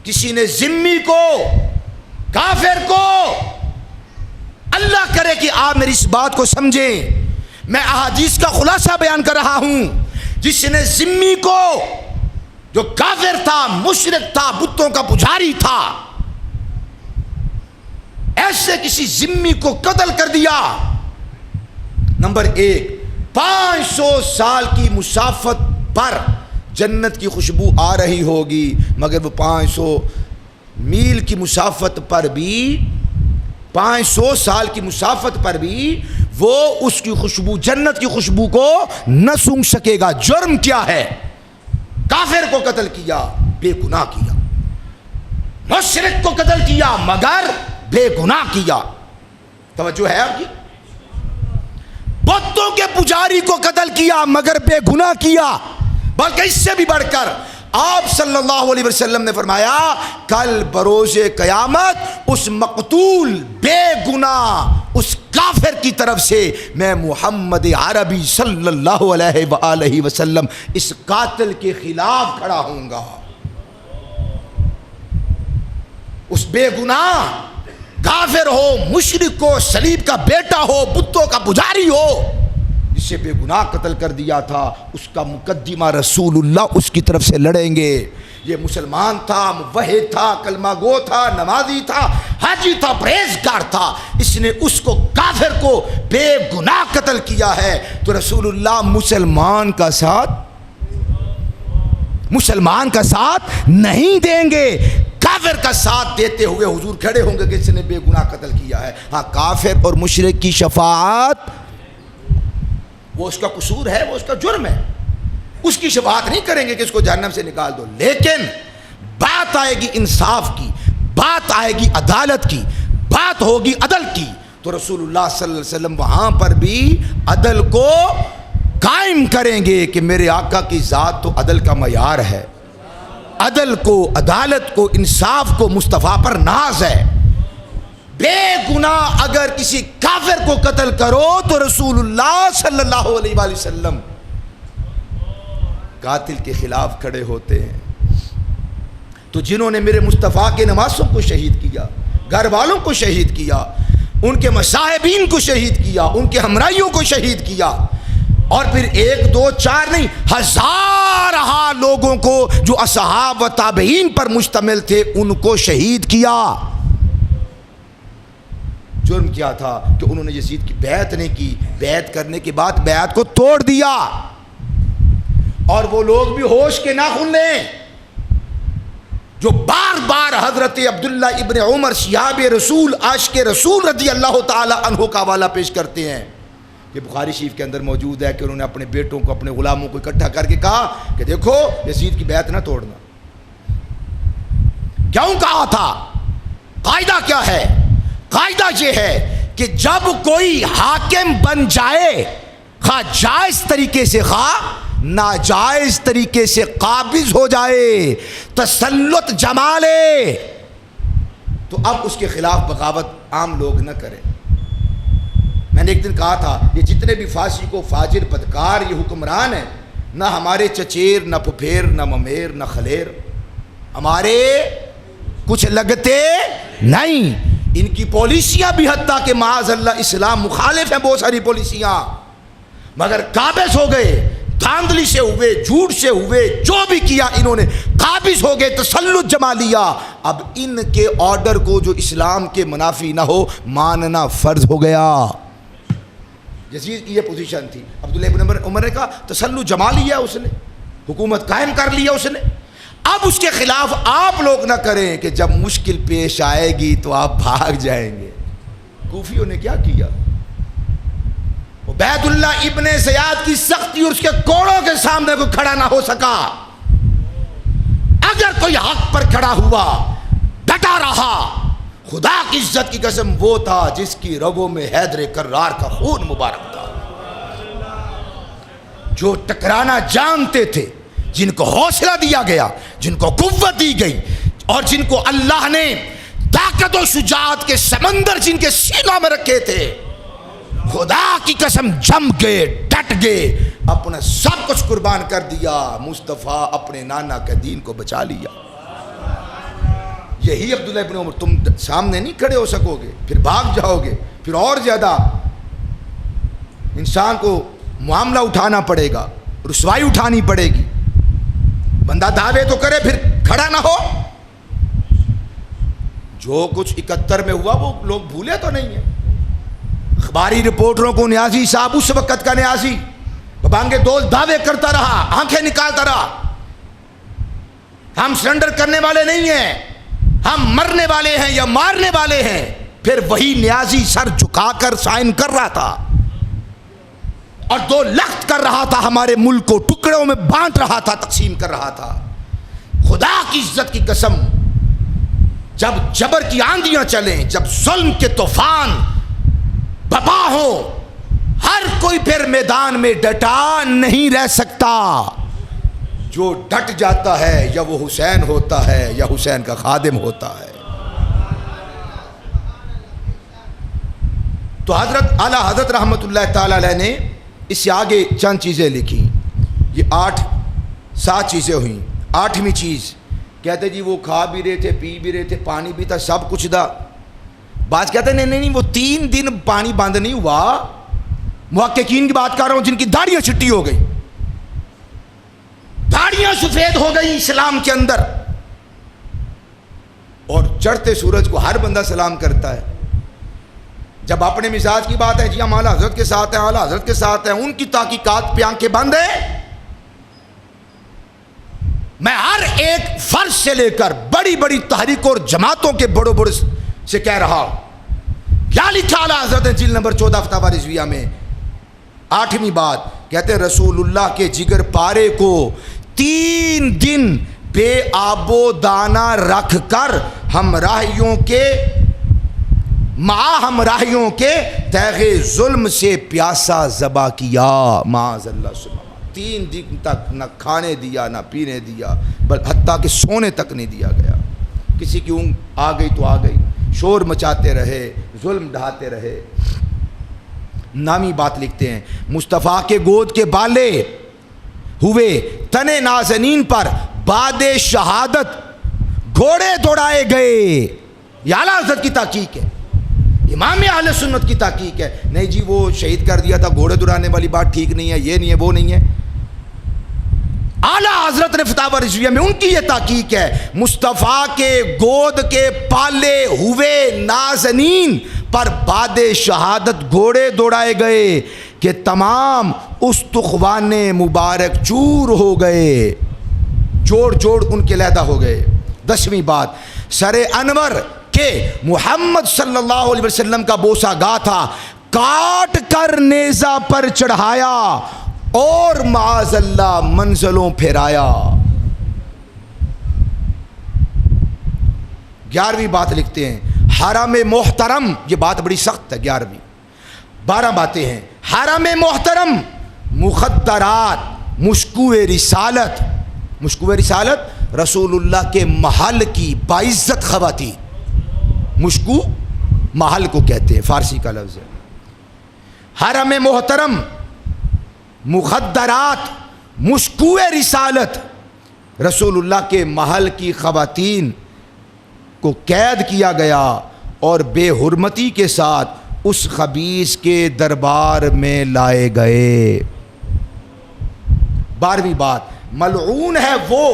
کسی نے ذمی کو، کافر کو، اللہ کرے کہ آپ میری اس بات کو سمجھیں، میں احادیث کا خلاصہ بیان کر رہا ہوں، جس نے ذمی کو، جو کافر تھا، مشرک تھا، بتوں کا پجاری تھا، ایسے کسی ذمی کو قتل کر دیا، نمبر 1 500 سال کی مسافت پر جنت کی خوشبو آ رہی ہوگی، مگر وہ 500 میل کی مسافت پر بھی، 500 سال کی مسافت پر بھی وہ اس کی خوشبو، جنت کی خوشبو کو نہ سونگھ سکے گا. جرم کیا ہے؟ کافر کو قتل کیا، بے گناہ کیا. مشرک کو قتل کیا مگر بے گناہ کیا. توجہ ہے آپ کی؟ بتوں کے پجاری کو قتل کیا مگر بے گناہ کیا. بلکہ اس سے بھی بڑھ کر آپ صلی اللہ علیہ وسلم نے فرمایا کل بروز قیامت اس مقتول بے گناہ اس کافر کی طرف سے میں محمد عربی صلی اللہ علیہ وآلہ وسلم اس قاتل کے خلاف کھڑا ہوں گا. اس بے گناہ کافر ہو، مشرک ہو، صلیب کا بیٹا ہو، بتوں کا پجاری ہو، جسے بے گناہ قتل کر دیا تھا، اس کا مقدمہ رسول اللہ اس کی طرف سے لڑیں گے. یہ مسلمان تھا، موحد تھا، کلمہ گو تھا، نمازی تھا، حاجی تھا، پرہیزگار تھا، اس نے اس کو کافر کو بے گناہ قتل کیا ہے، تو رسول اللہ مسلمان کا ساتھ نہیں دیں گے. کافر کا ساتھ دیتے ہوئے حضور کھڑے ہوں گے کہ اس نے بے گناہ قتل کیا ہے. ہاں، کافر اور مشرک کی شفاعت وہ اس کا قصور ہے، وہ اس کا جرم ہے، اس کی شفاعت نہیں کریں گے کہ اس کو جہنم سے نکال دو. لیکن بات آئے گی انصاف کی، بات آئے گی عدالت کی، بات ہوگی عدل کی، تو رسول اللہ صلی اللہ علیہ وسلم وہاں پر بھی عدل کو قائم کریں گے کہ میرے آقا کی ذات تو عدل کا معیار ہے. عدل کو، عدالت کو، انصاف کو مصطفیٰ پر ناز ہے. بے گناہ اگر کسی کافر کو قتل کرو تو رسول اللہ صلی اللہ علیہ وآلہ وسلم قاتل کے خلاف کھڑے ہوتے ہیں. تو جنہوں نے میرے مصطفیٰ کے نواسوں کو شہید کیا، گھر والوں کو شہید کیا، ان کے مصاحبین کو شہید کیا، ان کے ہمراہیوں کو شہید کیا، اور پھر 1 2 4 نہیں، ہزارہ لوگوں کو جو اصحاب و تابعین پر مشتمل تھے ان کو شہید کیا. جرم کیا تھا کہ انہوں نے یزید کی بیعت نہیں کی، بیعت کرنے کے بعد بیعت کو توڑ دیا. اور وہ لوگ بھی ہوش کے ناخن لیں جو بار بار حضرت عبداللہ ابن عمر صحاب رسول عاشق رسول رضی اللہ تعالی عنہ کا حوالہ پیش کرتے ہیں. یہ بخاری شریف کے اندر موجود ہے کہ انہوں نے اپنے بیٹوں کو اپنے غلاموں کو اکٹھا کر کے کہا کہ دیکھو یزید کی بیعت نہ توڑنا. کیوں کہا تھا؟ قاعدہ کیا ہے؟ قاعدہ یہ ہے کہ جب کوئی حاکم بن جائے خواہ جائز طریقے سے خواہ ناجائز طریقے سے قابض ہو جائے، تسلط جما لے، تو اب اس کے خلاف بغاوت عام لوگ نہ کریں. میں نے ایک دن کہا تھا یہ جتنے بھی فاسق و فاجر بدکار یہ حکمران ہیں، نہ ہمارے چچیر نہ پھپھیر نہ ممیر نہ خلیر، ہمارے کچھ لگتے نہیں. ان کی پالیسیاں بھی حتیٰ کہ معاذ اللہ اسلام مخالف ہیں بہت ساری پالیسیاں، مگر قابض ہو گئے، دھاندلی سے ہوئے، جھوٹ سے ہوئے، جو بھی کیا انہوں نے قابض ہو گئے، تسلط جما لیا. اب ان کے آرڈر کو جو اسلام کے منافی نہ ہو ماننا فرض ہو گیا. یزید کی یہ پوزیشن تھی. عبداللہ ابن عمر نے کہا تسلط جما لیا اس نے، حکومت قائم کر لیا اس نے. اب اس کے خلاف آپ لوگ نہ کریں کہ جب مشکل پیش آئے گی تو آپ بھاگ جائیں گے. کوفیوں نے کیا کیا؟ عبید اللہ ابن زیاد کی سختی اور اس کے کوڑوں کے سامنے کوئی کھڑا نہ ہو سکا. اگر کوئی حق پر کھڑا ہوا، ڈٹا رہا، خدا کی عزت کی قسم وہ تھا جس کی رگوں میں حیدر کرار کا خون مبارک تھا. جو ٹکرانا جانتے تھے، جن کو حوصلہ دیا گیا، جن کو قوت دی گئی، اور جن کو اللہ نے طاقت و شجاعت کے سمندر جن کے سینوں میں رکھے تھے، خدا کی قسم جم گئے، ڈٹ گئے، اپنا سب کچھ قربان کر دیا. مصطفیٰ اپنے نانا کے دین کو بچا لیا. یہی عبداللہ ابن عمر. تم سامنے نہیں کھڑے ہو سکو گے، پھر بھاگ جاؤ گے، پھر اور زیادہ انسان کو معاملہ اٹھانا پڑے گا، رسوائی اٹھانی پڑے گی. بندہ دعوے تو کرے پھر کھڑا نہ ہو. جو کچھ 71 میں ہوا وہ لوگ بھولے تو نہیں ہیں. اخباری رپورٹروں کو نیازی صاحب اس وقت کا نیازی ببانگے دوست دعوے کرتا رہا، آنکھیں نکالتا رہا. ہم سرنڈر کرنے والے نہیں ہیں، ہم مرنے والے ہیں یا مارنے والے ہیں. پھر وہی نیازی سر جھکا کر سائن کر رہا تھا اور 2 لخت کر رہا تھا، ہمارے ملک کو ٹکڑوں میں بانٹ رہا تھا، تقسیم کر رہا تھا. خدا کی عزت کی قسم جب جبر کی آندیاں چلیں، جب ظلم کے طوفان بپا ہو، ہر کوئی پھر میدان میں ڈٹا نہیں رہ سکتا. جو ڈٹ جاتا ہے یا وہ حسین ہوتا ہے یا حسین کا خادم ہوتا ہے. تو حضرت اعلیٰ حضرت رحمۃ اللہ تعالی علیہ نے اس سے آگے چند چیزیں لکھی. یہ 7 چیزیں ہوئیں. 8ویں چیز کہتے جی وہ کھا بھی رہے تھے، پی بھی رہے تھے، پانی بھی تھا، سب کچھ تھا. بعض کہتے ہیں نہیں وہ 3 دن پانی بند نہیں ہوا. محققین کی بات کر رہا ہوں جن کی داڑیاں چھٹی ہو گئی، داڑیاں سفید ہو گئی اسلام کے اندر. اور چڑھتے سورج کو ہر بندہ سلام کرتا ہے. جب اپنے مزاج کی بات ہے جی ہم اعلیٰ حضرت کے ساتھ ہیں، اعلیٰ حضرت کے ساتھ ہیں، ان کی تحقیقات پہ آنکھیں بند ہیں. میں ہر ایک فرد سے لے کر بڑی بڑی تحریکوں اور جماعتوں کے بڑے سے کہہ رہا ہوں. کیا لکھا اعلیٰ حضرت نے جلد نمبر 14 فتاوی رضویہ میں؟ 8ویں بات کہتے ہیں رسول اللہ کے جگر پارے کو 3 دن بے آب و دانہ رکھ کر ہمراہیوں کے تیغ ظلم سے پیاسا ذبح کیا. معاذ اللہ سبحانہ. 3 دن تک نہ کھانے دیا نہ پینے دیا، بل حتیٰ کہ سونے تک نہیں دیا گیا. کسی کی اونگ آ گئی تو آ گئی، شور مچاتے رہے، ظلم ڈھاتے رہے. نامی بات لکھتے ہیں مصطفیٰ کے گود کے بالے ہوئے تنے نازنین پر بعد شہادت گھوڑے دوڑائے گئے. یہ اعلیٰ حضرت کی تحقیق ہے، امام اہل سنت کی تحقیق ہے. نہیں جی وہ شہید کر دیا تھا، گھوڑے دوڑانے والی بات ٹھیک نہیں ہے، یہ نہیں ہے، وہ نہیں ہے. اعلیٰ حضرت نے فتاوی رضویہ میں ان کی یہ تحقیق ہے. مصطفیٰ کے گود کے پالے ہوئے نازنین پر بعد شہادت گھوڑے دوڑائے گئے کہ تمام استخوان مبارک چور ہو گئے، جوڑ جوڑ ان کے علیحدہ ہو گئے۔ 10ویں بات، سر انور کے محمد صلی اللہ علیہ وسلم کا بوسہ گاہ تھا، کاٹ کر نیزہ پر چڑھایا اور معاذ اللہ منزلوں پھیرایا۔ 11ویں بات لکھتے ہیں، حرم محترم، یہ بات بڑی سخت ہے 11ویں، 12 باتیں ہیں۔ حرم محترم، مخدرات، مشکو رسالت، مشکو رسالت رسول اللہ کے محل کی باعزت خواتین، مشکو محل کو کہتے ہیں، فارسی کا لفظ ہے۔ حرم محترم، مخدرات، مشکو رسالت، رسول اللہ کے محل کی خواتین کو قید کیا گیا اور بے حرمتی کے ساتھ اس خبیث کے دربار میں لائے گئے۔ 12ویں بات، ملعون ہے وہ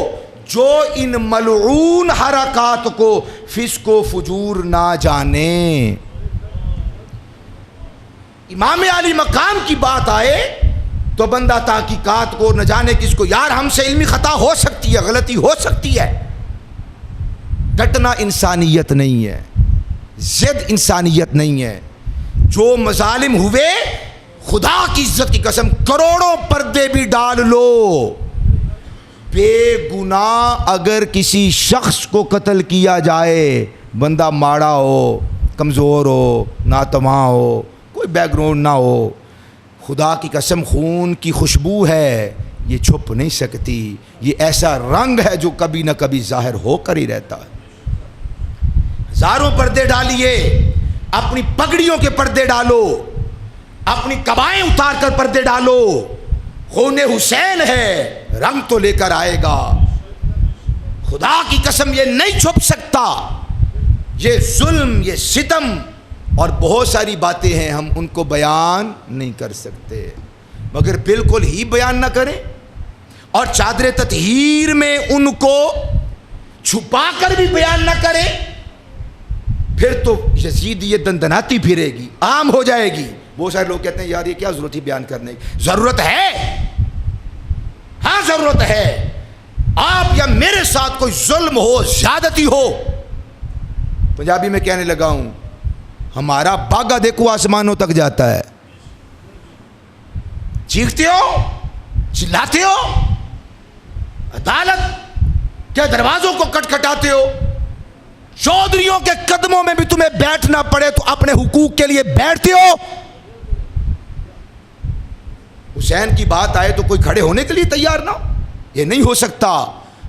جو ان ملعون حرکات کو فسق و فجور نہ جانے۔ امام علی مقام کی بات آئے تو بندہ تحقیقات کو نہ جانے کس کو، یار ہم سے علمی خطا ہو سکتی ہے، غلطی ہو سکتی ہے، ڈٹنا انسانیت نہیں ہے، ضد انسانیت نہیں ہے۔ جو مظالم ہوئے، خدا کی عزت کی قسم کروڑوں پردے بھی ڈال لو، بے گناہ اگر کسی شخص کو قتل کیا جائے، بندہ ماڑا ہو، کمزور ہو، ناتواں ہو، کوئی بیک گراؤنڈ نہ ہو، خدا کی قسم خون کی خوشبو ہے، یہ چھپ نہیں سکتی، یہ ایسا رنگ ہے جو کبھی نہ کبھی ظاہر ہو کر ہی رہتا ہے۔ ہزاروں پردے ڈالیے، اپنی پگڑیوں کے پردے ڈالو، اپنی قبائیں اتار کر پردے ڈالو، خون حسین ہے، رنگ تو لے کر آئے گا، خدا کی قسم یہ نہیں چھپ سکتا۔ یہ ظلم، یہ ستم اور بہت ساری باتیں ہیں، ہم ان کو بیان نہیں کر سکتے، مگر بالکل ہی بیان نہ کریں اور چادر تطہیر میں ان کو چھپا کر بھی بیان نہ کریں، پھر تو یزیدیت دندناتی پھرے گی، عام ہو جائے گی۔ بہت سارے لوگ کہتے ہیں یار یہ کیا ضرورت تھی بیان کرنے کی، ضرورت ہے، ہاں ضرورت ہے۔ آپ یا میرے ساتھ کوئی ظلم ہو، زیادتی ہو، پنجابی میں کہنے لگا ہوں، ہمارا باغا دیکھو آسمانوں تک جاتا ہے، چیختے ہو، چلاتے ہو، عدالت کے دروازوں کو کٹکھٹاتے ہو، چودھریوں کے قدموں میں بھی تمہیں بیٹھنا پڑے تو اپنے حقوق کے لیے بیٹھتے ہو۔ حسین کی بات آئے تو کوئی کھڑے ہونے کے لیے تیار نہ ہو، یہ نہیں ہو سکتا۔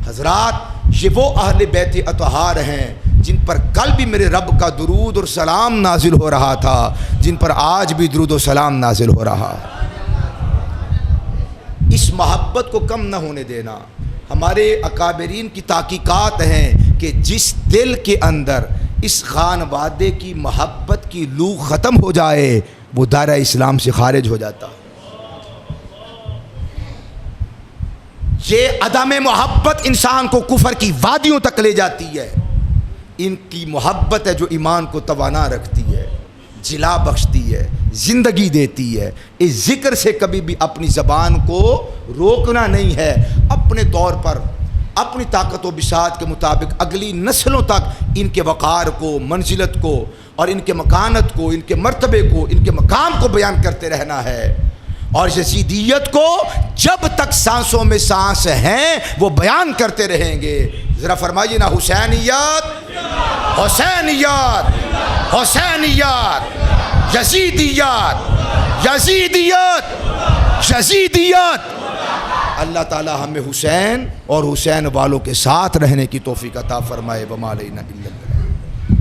حضرات، یہ وہ اہل بیت اطہار ہیں جن پر کل بھی میرے رب کا درود اور سلام نازل ہو رہا تھا، جن پر آج بھی درود و سلام نازل ہو رہا۔ اس محبت کو کم نہ ہونے دینا۔ ہمارے اکابرین کی تحقیقات ہیں کہ جس دل کے اندر اس خانوادے کی محبت کی لو ختم ہو جائے، وہ دائرہ اسلام سے خارج ہو جاتا۔ یہ عدم محبت انسان کو کفر کی وادیوں تک لے جاتی ہے۔ ان کی محبت ہے جو ایمان کو توانا رکھتی ہے، جلا بخشتی ہے، زندگی دیتی ہے۔ اس ذکر سے کبھی بھی اپنی زبان کو روکنا نہیں ہے، اپنے طور پر اپنی طاقت و بساط کے مطابق اگلی نسلوں تک ان کے وقار کو، منزلت کو اور ان کے مکانت کو، ان کے مرتبے کو، ان کے مقام کو بیان کرتے رہنا ہے۔ اور یزیدیت کو جب تک سانسوں میں سانس ہیں وہ بیان کرتے رہیں گے۔ ذرا فرمائیے نا، حسینیت، حسینیت، حسینیت، یزیدیت، یزیدیت، یزیدیت۔ اللہ تعالی ہمیں حسین اور حسین والوں کے ساتھ رہنے کی توفیق عطا فرمائے۔ وما علینا الا البلاغ۔